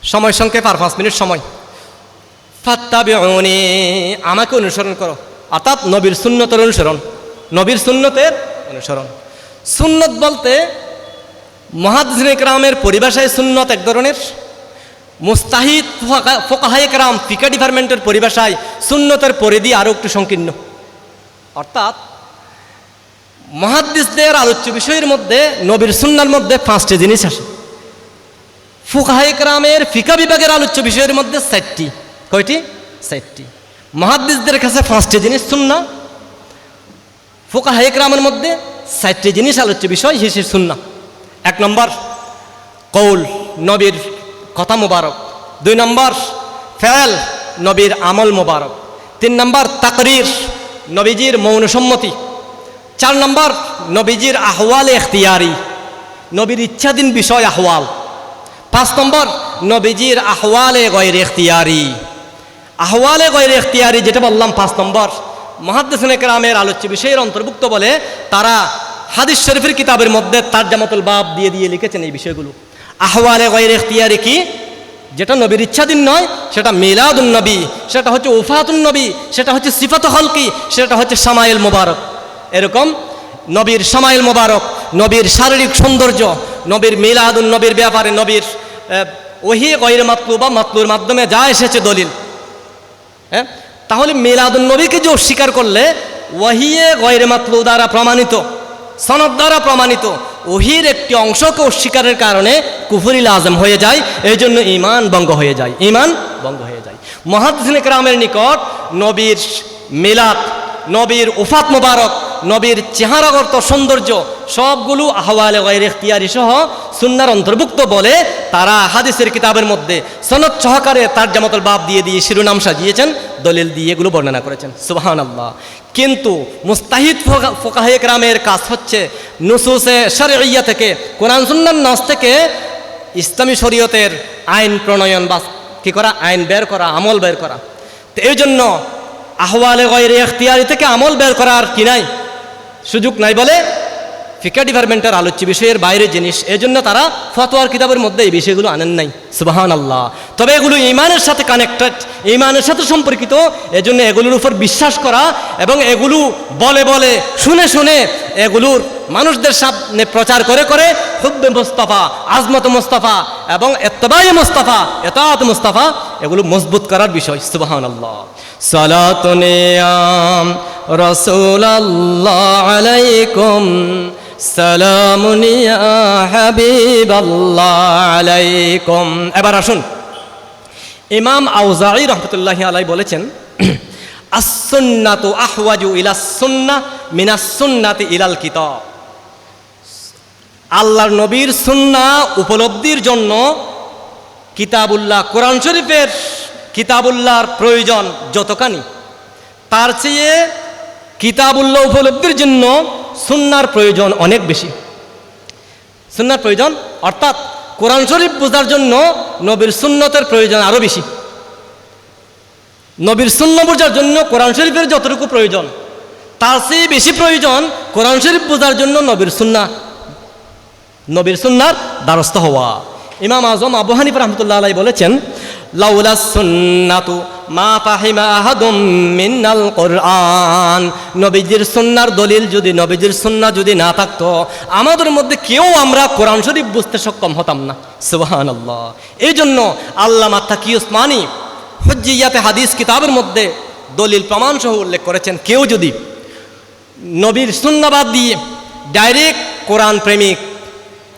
সময় সংক্ষেপ, আর 5 মিনিট সময়। ফাত্তাবিউনি, আমাকে অনুসরণ করো, অর্থাৎ নবীর সুন্নতের অনুসরণ, নবীর সুন্নতের অনুসরণ। সুন্নত বলতে মুহাদ্দিসিনে কেরামের পরিভাষায় সুন্নত এক ধরনের, মুস্তাহিদ ফুকাহায়ে কেরাম ফিকহ ডিপার্টমেন্টের পরিভাষায় সুন্নতের পরিধি আরও একটু সংকীর্ণ। অর্থাৎ মুহাদ্দিসদের আলোচ্য বিষয়ের মধ্যে নবীর সুন্নাহর মধ্যে 5টি জিনিস আসে। ফুকাহায়ে কেরামের ফিকা বিভাগের আলোচ্য বিষয়ের মধ্যে 4টি। কয়টি? 4টি। মুহাদ্দিসদের কাছে 5টি জিনিস সুন্নাহ, ফুকাহায়ে কেরামের মধ্যে 4টি জিনিস আলোচ্য বিষয় হিসেবে সুন্নাহ। 1 নম্বর কৌল, নবীর কথা মোবারক। 2 নম্বর ফেল, নবীর আমল মোবারক। 3 নম্বর তাকরির, নবীজির মৌন সম্মতি। 4 নম্বর নবীজির আহওয়ালে ইখতিয়ারি, নবীর ইচ্ছাধীন বিষয় আহওয়াল। 5 নম্বর নবীজির আহওয়ালে গয়রে ইখতিয়ারি। আহওয়ালে গয়রে ইখতিয়ারি যেটা বললাম 5 নম্বর, মুহাদ্দিসিনে কেরামের আলোচ্য বিষয়ের অন্তর্ভুক্ত বলে তারা হাদিস শরীফের কিতাবের মধ্যে তারজামাতুল বাব দিয়ে দিয়ে লিখেছেন এই বিষয়গুলো। আহওয়ালে গয়রে ইখতিয়ারি কি? যেটা নবীর ইচ্ছাধীন নয়, সেটা মিলাদুন নবী, সেটা হচ্ছে ওফাতুন নবী, সেটা হচ্ছে সিফাত খলকি, সেটা হচ্ছে শামাইল মোবারক। এরকম নবীর শামাইল মোবারক, নবীর শারীরিক সৌন্দর্য, নবীর মিলাদুন নবীর ব্যাপারে নবীর ওহি গয়রে মাতলু বা মাতলুর মাধ্যমে যা এসেছে দলিল। হ্যাঁ, তাহলে মিলাদুন নবীকে যে অস্বীকার করলে ওহিয়ে গয়রে মাতলু দ্বারা প্রমাণিত, সনদ দ্বারা প্রমাণিত ওহির একটি অংশকে অস্বীকারের কারণে কুফরিল আজম হয়ে যায়। এই জন্য ঈমান ভঙ্গ হয়ে যায়, ঈমান ভঙ্গ হয়ে যায়। মুহাদ্দিসিনে কেরামের নিকট নবীর মিলাদ, নবীর ওফাত মোবারক, নবীর চেহারাগত সৌন্দর্য সবগুলো আহওয়ালে গয়রে ইখতিয়ারি সহ সুন্নাহর অন্তর্ভুক্ত বলে তারা হাদিসের কিতাবের মধ্যে সনদ সহকারে তারজামাতুল বাব দিয়ে দিয়ে শিরোনাম সাজিয়েছেন, দলিল দিয়ে এগুলো বর্ণনা করেছেন। সুবহানাল্লাহ। কিন্তু মুস্তাহিদ ফুকাহায়ে কেরামের কাজ হচ্ছে নুসুসে শরঈয়া থেকে, কোরআন সুন্নাহর নাস থেকে ইসলামী শরীয়তের আইন প্রণয়ন বা কি করা, আইন বের করা, আমল বের করা। তো এই জন্য আহওয়ালে গয়রে ইখতিয়ারি থেকে আমল বের করার কি নাই, সুযোগ নাই বলে ফিকা ডিপার্টমেন্টের আলোচ্য বিষয়ের বাইরে জিনিস। এই জন্য তারা ফতোয়ার কিতাবের মধ্যে এই বিষয়গুলো আনেন নাই। সুবহানাল্লাহ। তবে এগুলো ঈমানের সাথে কানেক্টেড, ঈমানের সাথে সম্পর্কিত। এজন্য এগুলোর উপর বিশ্বাস করা এবং এগুলো বলে বলে শুনে শুনে এগুলোর মানুষদের সামনে প্রচার করে করে হুব্বে মুস্তাফা, আজমত মুস্তাফা এবং ইত্তেবায়ে মুস্তাফা, ইতাআত মুস্তাফা এগুলো মজবুত করার বিষয়। সুবহানাল্লাহ। সালাতুন ইয়া রাসূলুল্লাহ আলাইকুম, সালামুন ইয়া হাবিবাল্লাহ আলাইকুম। এবার আসুন, ইমাম আউজাঈ রাহমাতুল্লাহি আলাইহি বলেছেন, আস-সুন্নাতু আহওয়াজু ইলাস সুন্নাহ মিনাস সুন্নাতি ইলাল কিতাব। আল্লাহর নবীর সুন্নাহ উপলব্ধির জন্য কিতাবুল্লাহ, কোরআন শরীফের কিতাবুল্লাহর প্রয়োজন যতখানি, তার চেয়ে কিতাবুল্লাহ উপলব্ধির জন্য সুন্নাহর প্রয়োজন অনেক বেশি। সুন্নাহর প্রয়োজন অর্থাৎ কোরআন শরীফ বোঝার জন্য নবীর সুন্নতের প্রয়োজন আরও বেশি। নবীর সুন্নাহ বোঝার জন্য কোরআন শরীফের যতটুকু প্রয়োজন তার চেয়ে বেশি প্রয়োজন কোরআন শরীফ বোঝার জন্য নবীর সুন্নাহর দ্বারস্থ হওয়া। ইমাম আজম আবু হানিফা রাহমাতুল্লাহ আলাইহি বলেছেন, লাউলা সুন্নাতু মা ফাহিমা আহাদুম মিনাল কুরআন। নবীজির সুন্নাহর দলিল যদি, নবীজির সুন্নাহ যদি না থাকতো, আমাদের মধ্যে কেউ আমরা কোরআন শরীফ বুঝতে সক্ষম হতাম না। সুবহানাল্লাহ। এই জন্য আল্লামা তাকি উসমানী হুজ্জিয়াতে হাদিস কিতাবের মধ্যে দলিল প্রমাণ সহ উল্লেখ করেছেন, কেউ যদি নবীর সুন্নাহ বাদ দিয়ে ডাইরেক্ট কোরআন প্রেমিক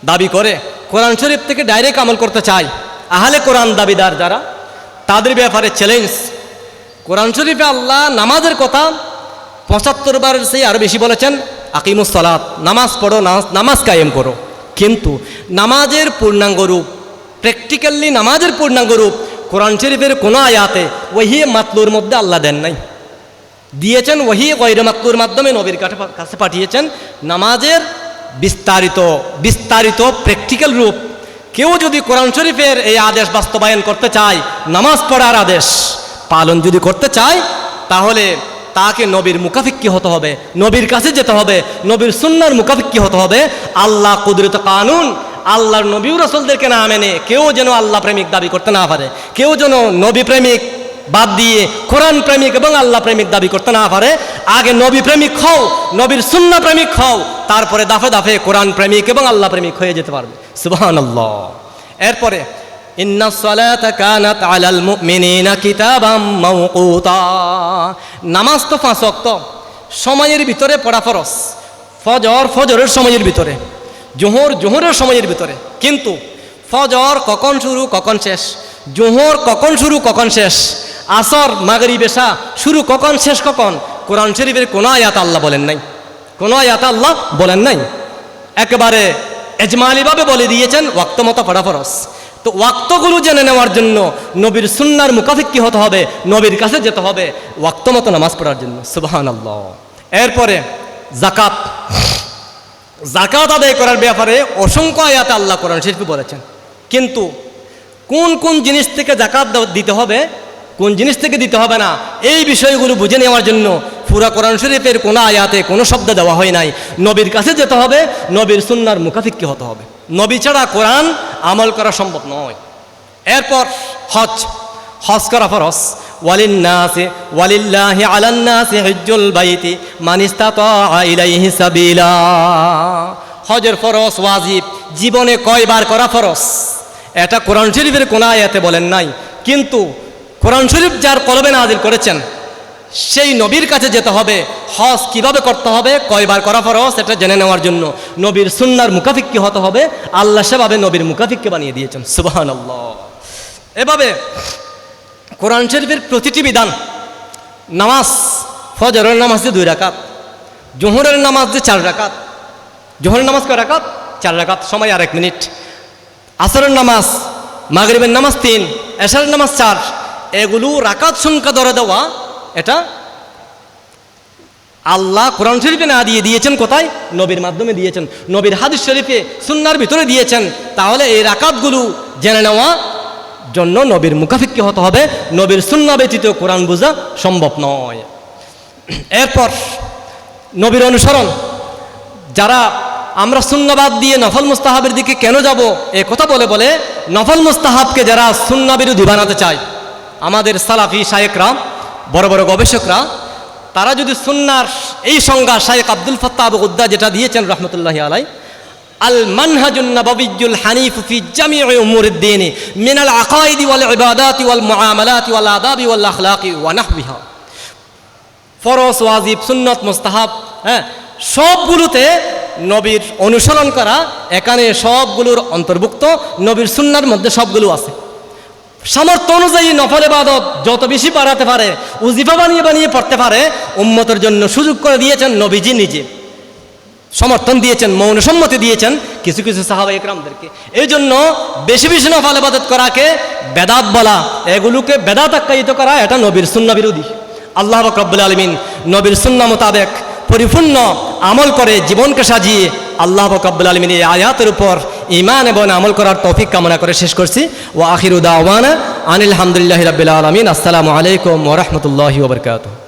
দাবি করে, কোরআন শরীফ থেকে ডাইরেক্ট আমল করতে চায়, আহলে কোরআন দাবিদার যারা, তাদের ব্যাপারে চ্যালেঞ্জ। কোরআন শরীফে আল্লাহ নামাজের কথা 75 বারের চেয়ে আরও বেশি বলেছেন, আকিমুস সালাত, নামাজ পড়ো, নামাজ কায়েম করো। কিন্তু নামাজের পূর্ণাঙ্গ রূপ, প্র্যাকটিক্যালি নামাজের পূর্ণাঙ্গ রূপ কোরআন শরীফের কোনো আয়াতে ওহি মাতলুর মধ্যে আল্লাহ দেন নাই, দিয়েছেন ওহি গয়রে মাতলুর মাধ্যমে নবীর কাছে পাঠিয়েছেন নামাজের বিস্তারিত প্র্যাকটিক্যাল রূপ। কেউ যদি কোরআন শরীফের এই আদেশ বাস্তবায়ন করতে চায়, নামাজ পড়ার আদেশ পালন যদি করতে চায়, তাহলে তাকে নবীর মুখাফিক্কি হতে হবে, নবীর কাছে যেতে হবে, নবীর সুন্নাহর মুখাফিক্কি হতে হবে। আল্লাহ কুদরত কানুন, আল্লাহর নবী রাসূলদেরকে না মেনে কেউ যেন আল্লাহ প্রেমিক দাবি করতে না পারে, কেউ যেন নবী প্রেমিক বাদ দিয়ে কোরআন প্রেমিক এবং আল্লাহ প্রেমিক দাবি করতে না পারে। আগে নবী প্রেমিক হও, নবীর সুন্নাহ প্রেমিক হও, তারপরে দাফে দাফে কোরআন প্রেমিক এবং আল্লাহ প্রেমিক হয়ে যেতে পারবে। সুবহানাল্লাহ। এরপরে ইন্নাস সালাতা কানাত আলাল মুমিনিনা কিতাবাম মাওকুতা। নামাজ তো 5 ওয়াক্ত সময়ের ভিতরে পড়া ফরজ, ফজরের সময়ের ভিতরে, জোহরের সময়ের ভিতরে। কিন্তু ফজর কখন শুরু কখন শেষ, জোহর কখন শুরু কখন শেষ, আসর মাগরিব এশা শুরু কখন শেষ কখন, কোরআন শরীফের কোনো আয়াত আল্লাহ বলেন নাই, কোনো আয়াত আল্লাহ বলেন নাই। একেবারে এজমালিভাবে বলে দিয়েছেন ওয়াক্ত মতো পড়া ফরজ। তো ওয়াক্তগুলো জেনে নেওয়ার জন্য নবীর সুন্নার মুকাফিক কি হতে হবে, নবীর কাছে যেতে হবে ওয়াক্ত মতো নামাজ পড়ার জন্য। সুবহানাল্লাহ। এরপরে জাকাত, জাকাত আদায় করার ব্যাপারে অসংখ্য আয়াতে আল্লাহ কোরআন শরীফে বলেছেন। কিন্তু কোন কোন জিনিস থেকে জাকাত দিতে হবে, কোন জিনিস থেকে দিতে হবে না, এই বিষয়গুলো বুঝে নেওয়ার জন্য পুরা কোরআন শরীফের কোনো আয়াতে কোনো শব্দ দেওয়া হয় নাই। নবীর কাছে যেতে হবে, নবীর সুন্নার মুখাফিক কি হতে হবে। নবী ছাড়া কোরআন আমল করা সম্ভব নয়। এরপর হজ করা ফরজ। ওয়ালিল্লাহি আলান্নাসি হিজ্জুল বাইতি মান ইসতাতা ইলাইহি সাবিলা। হজের ফরজ ওয়াজিব, জীবনে কয়বার করা ফরজ, এটা কোরআন শরীফের কোনো আয়াতে বলেন নাই। কিন্তু কোরআন শরীফ যার কলবে নাজিল করেছেন সেই নবীর কাছে যেতে হবে, হজ কিভাবে করতে হবে, কয়বার করা ফরজ এটা জেনে নেওয়ার জন্য নবীর সুন্নার মুকাফিক কি হতে হবে, আল্লাহ সেভাবে নবীর মুকাফিককে বানিয়ে দিয়েছেন। সুবহানাল্লাহ। এভাবে কোরআন শরীফের প্রতিটি বিধান, নামাজ, ফজরের নামাজ যে 2 রাকাত, জোহরের নামাজ যে 4 রাকাত, জোহরের নামাজ কয় রাকাত, 4 রাকাত, সময় আর 1 মিনিট। আসরের নামাজ, মাগরিবের নামাজ 3, এশারের নামাজ 4, এগুলো রাকাত সংখ্যা ধরে দেওয়া, এটা আল্লাহ কোরআন শরীফে না দিয়ে দিয়েছেন কোথায়, নবীর মাধ্যমে দিয়েছেন, নবীর হাদিস শরীফে সুন্নার ভিতরে দিয়েছেন। তাহলে এই রাকাতগুলো জেনে নেওয়া জন্য নবীর মুখাফিক কি হতে হবে, নবীর সুন্নাহ ব্যতীত কোরআন বোঝা সম্ভব নয়। এরপর নবীর অনুসরণ। যারা আমরা সুন্নাবাদ দিয়ে নফল মুস্তাহাবের দিকে কেন যাব এ কথা বলে বলে নফল মুস্তাহাবকে যারা সুন্নাহ বিরোধী বানাতে চায়, আমাদের সালাফি শায়েখরা, বড় বড় গবেষকরা, তারা যদি সুন্নার এই সংজ্ঞা শায়েখ আব্দুল ফাত্তাহ আবু গুদ্দা যেটা দিয়েছেন রহমতুল্লাহি আলাই, আল মানহাজুন নববিয়্যুল হানিফ ফি জামিই উমুরিদ দ্বীন মিনাল আকাইদি ওয়াল ইবাদাতি ওয়াল মুআমালাতি ওয়াল আদাবি ওয়াল আখলাকি ওয়া নাহবিহা। ফরজ, ওয়াজিব, সুন্নত, মুস্তাহাব, সবগুলোতে নবীর অনুসরণ করা, এখানে সবগুলোর অন্তর্ভুক্ত, নবীর সুন্নার মধ্যে সবগুলো আছে। সামর্থ্য অনুযায়ী নফল ইবাদত যত বেশি বাড়াতে পারে, উজিফা বানিয়ে বানিয়ে পড়তে পারে, উম্মতের জন্য সুযোগ করে দিয়েছেন নবীজি নিজে, সমর্থন দিয়েছেন, মৌন সম্মতি দিয়েছেন কিছু কিছু সাহাবা ইকরামদেরকে। এই জন্য বেশি বেশি নফল ইবাদত করাকে বেদাত বলা, এগুলোকে বেদাত আখ্যায়িত করা, এটা নবীর সুন্নাহ বিরোধী। আল্লাহ পাক রব্বুল আলামিন নবীর সুন্নাহ মোতাবেক পরিপূর্ণ আমল করে জীবনকে সাজিয়ে আল্লাহ পাক রব্বুল আলামিন এই আয়াতের উপর ঈমান এবং আমল করার তৌফিক কামনা করে শেষ করছি। ওয়া আখিরু দাওয়ানা আনিল হামদুলিল্লাহি রাব্বিল আলামিন। আসসালামু আলাইকুম ওয়া রাহমাতুল্লাহি ওয়া বারাকাতুহু।